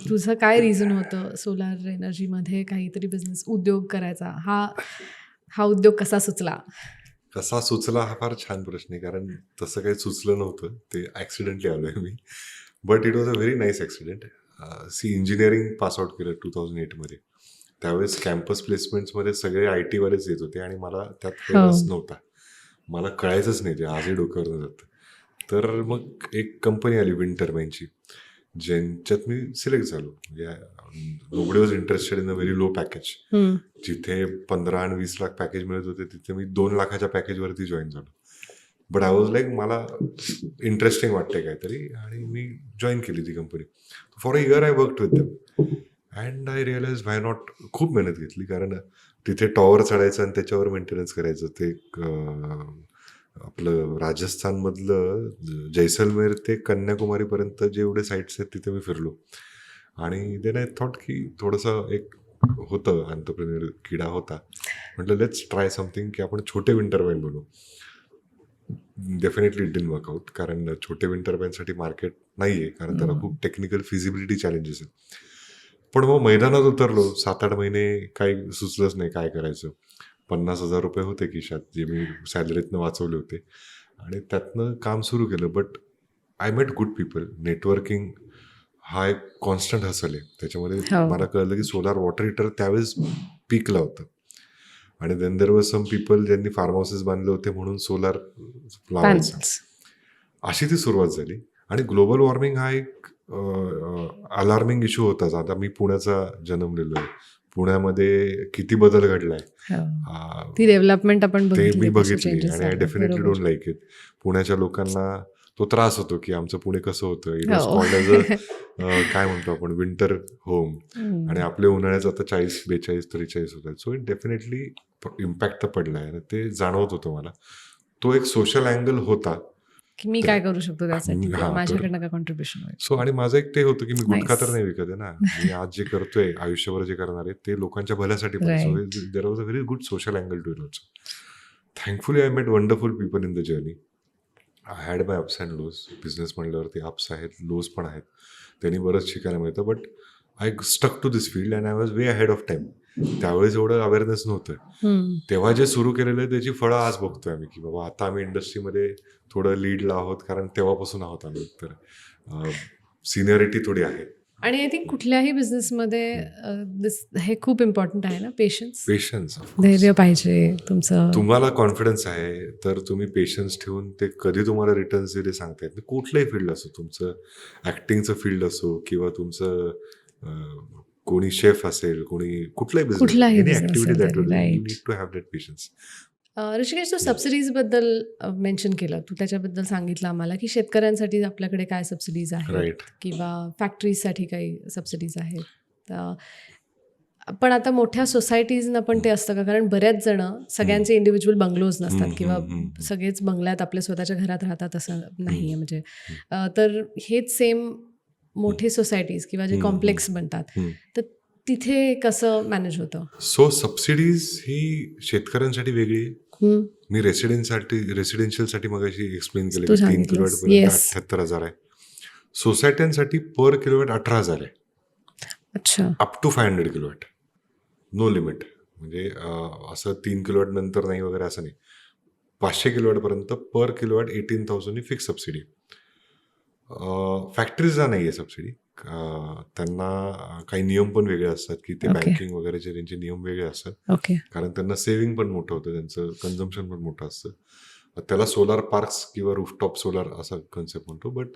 तुझं काय रिझन होतं सोलार एनर्जीमध्ये काहीतरी बिझनेस उद्योग करायचा? हा उद्योग कसा सुचला? कसा सुचला हा फार छान प्रश्न आहे, कारण तसं काही सुचलं नव्हतं, ते ॲक्सिडेंटली आलो आहे मी. But it was a very nice accident. Engineering pass out केलं 2008मध्ये. त्यावेळेस कॅम्पस प्लेसमेंट्समध्ये सगळे IT वालेच येत होते आणि मला त्यात काही हो. रस नव्हता. मला कळायचंच नाही, ते आजही डोक्यावरून जातं. तर मग एक कंपनी आली विंड टर्बाईनची, ज्यांच्यात मी सिलेक्ट झालो. म्हणजे nobody was interested in a very low package. जिथे 15 आणि 20 लाख पॅकेज मिळत होते, तिथे मी 2 लाखाच्या पॅकेजवरती जॉईन झालो. बट आय वॉज लाईक, मला इंटरेस्टिंग वाटतंय काहीतरी, आणि मी जॉईन केली ती company. For a year I worked with them and I realize why not. खूप मेहनत घेतली, कारण तिथे टॉवर चढायचं आणि त्याच्यावर मेंटेनन्स करायचं. ते आपलं राजस्थानमधलं जैसलमेर ते कन्याकुमारीपर्यंत जेवढे साईट्स आहेत तिथे मी फिरलो. आणि देन आय थॉट की थोडंसं एक होतं एंटरप्रेन्योर किडा होता. म्हटलं लेट्स ट्राय समथिंग, की आपण छोटे विंड टर्बाईन बनवू. Definitely it didn't work out, कारण छोटे विंड टर्बाईनसाठी मार्केट नाही आहे, कारण त्याला खूप टेक्निकल फिजिबिलिटी चॅलेंजेस आहेत. पण मग मैदानात उतरलो, 7-8 महिने काही सुचलंच नाही काय करायचं. 50,000 रुपये होते खिशात, जे मी सॅलरीतनं वाचवले होते, आणि त्यातनं काम सुरू केलं. But I met good people. Networking हा एक कॉन्स्टंट हसल आहे. त्याच्यामध्ये हो. मला कळलं की सोलार वॉटर हीटर त्यावेळेस पीकला होतं, आणि then there was some people ज्यांनी फार्म हाऊसेस बांधले होते म्हणून सोलार लावायचं. पॅनल्स. अशी ती सुरुवात झाली. आणि ग्लोबल वॉर्मिंग हा एक अलार्मिंग इश्यू होताच. आता मी पुण्याचा जन्मलेलो आहे. पुण्यामध्ये किती बदल घडलाय ती डेव्हलपमेंट आपण ते बघितली, मी कसे बघितली, changes आणि आय झाले. डेफिनेटली बरोबर. Don't like it. पुण्याच्या लोकांना तो त्रास होतो की आमचं पुणे कसं होतं. इट वॉज हो. कॉल्ड ॲज अ काय म्हणतो आपण, विंटर होम. आणि आपले उन्हाळ्याचं आता 40, 42, 43 होत आहेत. सो इट डेफिनेटली इम्पॅक्ट तर पडला आहे, आणि ते जाणवत होतं मला. तो एक सोशल अँगल होता. की मी काय करू शकतो त्यासाठी, हा, किंवा तर माझ्याकडनं काय कॉन्ट्रीब्युशन होईल. सो, आणि माझं एक ते होतं की मी गुटखा तर Nice. नाही विकत आहे ना. मी आज जे करतोय, आयुष्यभर जे करणार आहे, ते लोकांच्या भल्यासाठी पाहिजे. So Right. There was a very good social angle to it also. Thankfully I met wonderful people in the journey. I had my ups and lows. Business म्हणल्यावरती अप्स आहेत, लोज पण आहेत. त्यांनी बरंच शिकायला मिळतं. But I stuck to this field and I was way ahead of time. त्यावेळेस एवढं अवेअरनेस नव्हतं. तेव्हा जे सुरू केलेलं आहे त्याची फळं आज बघतोय आम्ही, की बाबा आता आम्ही इंडस्ट्रीमध्ये थोडं लीडला आहोत, कारण तेव्हापासून आहोत आम्ही. तर सिनियरिटी थोडी आहे. आणि आय थिंक कुठल्याही बिझनेसमध्ये हे खूप इम्पॉर्टंट आहे ना, पेशन्स. पेशन्स. धैर्य पाहिजे तुमचं. तुम्हाला कॉन्फिडन्स आहे तर तुम्ही पेशन्स ठेवून ते कधी तुम्हाला रिटर्न्स दिले सांगता येत नाही. कुठलंही फील्ड असो, तुमचं ॲक्टिंगचं फील्ड असो, किंवा तुमचं कोणी शेफ असेल, कोणी कुठलाही बिझनेस, कुठलाही एनी business ॲक्टिव्हिटी दॅट असेल, you right. Need to have that patience. Rishikesh, तू सबसिडीजबद्दल मेन्शन केलं. तू त्याच्याबद्दल सांगितलं आम्हाला की शेतकऱ्यांसाठी आपल्याकडे काय सबसिडीज आहेत, राईट. किंवा फॅक्टरीजसाठी काही सबसिडीज आहेत. पण आता मोठ्या सोसायटीजना पण ते असतं का? कारण बऱ्याच जण सगळ्यांचे इंडिव्हिज्युअल बंगलोज नसतात, किंवा सगळेच बंगल्यात आपल्या स्वतःच्या घरात राहतात असं नाही आहे. म्हणजे तर हेच सेम मोठे सोसायटीज किंवा जे कॉम्प्लेक्स बनतात, तर तिथे कसं मॅनेज होतं? सो सबसिडीज ही शेतकऱ्यांसाठी वेगळी आहे. मी रेसिडेन्शियलसाठी मगाशी एक्सप्लेन केलं तू की 3 सांगितलंस. किलोवॅटपर्यंत Yes. 78,000 आहे. सोसायट्यांसाठी पर किलोवॅट 18,000 आहे. अच्छा. Up to 500 kilowatt, no limit. म्हणजे असं 3 किलोवॅट नंतर नाही वगैरे असं नाही. 500 किलोवॅटपर्यंत पर किलोवॅट 18,000 ही फिक्स सबसिडी. फॅक्टरीजला नाही आहे सबसिडी. त्यांना काही नियम पण वेगळे असतात, की ते Okay. बँकिंग वगैरेचे त्यांचे नियम वेगळे असतात, ओके. कारण त्यांना सेव्हिंग पण मोठं होतं, त्यांचं कन्झम्पशन पण मोठं असतं. त्याला सोलार पार्क्स किंवा रूफटॉप सोलार असा कन्सेप्ट म्हणतो, बट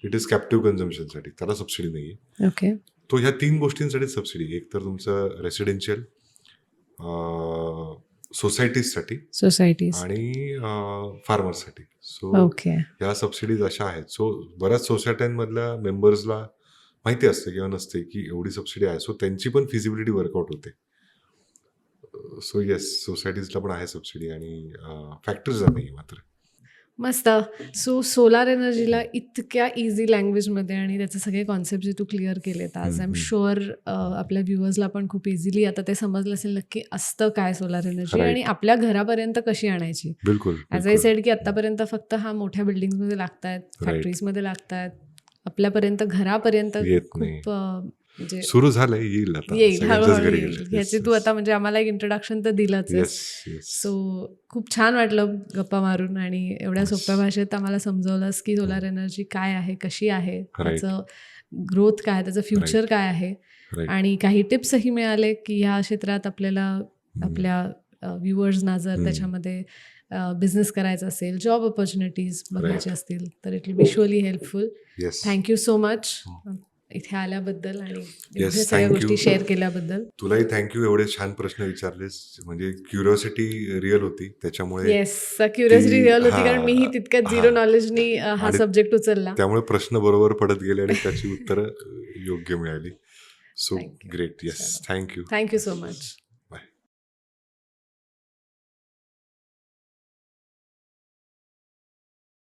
इट इज कॅप्टिव्ह कन्झम्पशनसाठी, त्याला सबसिडी नाही आहे. ओके. तो ह्या 3 गोष्टींसाठी सबसिडी. एक तर तुमचं रेसिडेन्शियल, सोसायटीजसाठी, सोसायटीज. आणि फार्मर्ससाठी. So okay. ह्या सबसिडीज अशा आहेत. सो बऱ्याच सोसायट्यांमधल्या मेंबर्सला माहिती असते किंवा नसते की एवढी सबसिडी आहे. सो त्यांची पण फिजिबिलिटी वर्कआउट होते. सो येस, सोसायटीजला पण आहे सबसिडी, आणि फॅक्टरीजला नाही मात्र. मस्त. सो सोलार एनर्जीला इतक्या इझी लँग्वेजमध्ये आणि त्याचे सगळे कॉन्सेप्ट जे तू क्लिअर केलेत आज, आय एम शुअर आपल्या व्ह्युअर्सला पण खूप इझिली आता ते समजलं असेल नक्की असतं काय सोलार एनर्जी, Right. आणि आपल्या घरापर्यंत कशी आणायची. बिलकुल. ॲज आय सेड की आत्तापर्यंत फक्त हा मोठ्या बिल्डिंग्समध्ये लागतायत, फॅक्टरीजमध्ये लागतायत, आपल्यापर्यंत घरापर्यंत येत नाही. खूप म्हणजे सुरू झालंय, येईल आता. येईल, सगळ्यांच्याच हळूहळू घरी येईल. गेलं. ह्याची तू आता म्हणजे आम्हाला एक इंट्रोडक्शन तर दिलंच आहेस. Yes, yes. सो खूप छान वाटलं गप्पा मारून, आणि एवढ्या सोप्या भाषेत आम्हाला समजवलंस की सोलार एनर्जी काय आहे, कशी आहे, त्याचं ग्रोथ काय, त्याचं फ्युचर काय आहे, Right. आणि काही टिप्सही मिळाले की ह्या क्षेत्रात आपल्याला आपल्या व्ह्युअर्सना जर त्याच्यामध्ये बिझनेस करायचा असेल, जॉब ऑपॉर्च्युनिटीज बघायचे असतील तर it will B surely helpful. Yes thank you so much इथे आल्याबद्दल आणि एवढ्या येस सगळ्या थँक्यू. गोष्टी शेअर केल्याबद्दल. तुलाही थँक्यू, एवढे छान प्रश्न विचारलेस. म्हणजे क्युरिओसिटी रिअल होती त्याच्यामुळे. येस, क्युरियोसिटी रिअल होती, कारण हा मीही तितक्यात हा झिरो नॉलेजनी हा आणि सब्जेक्ट उचलला. त्यामुळे प्रश्न बरोबर पडत गेले आणि त्याची उत्तरं योग्य मिळाली. So thank you. ग्रेट. येस चलो, थँक्यू. Thank you so much.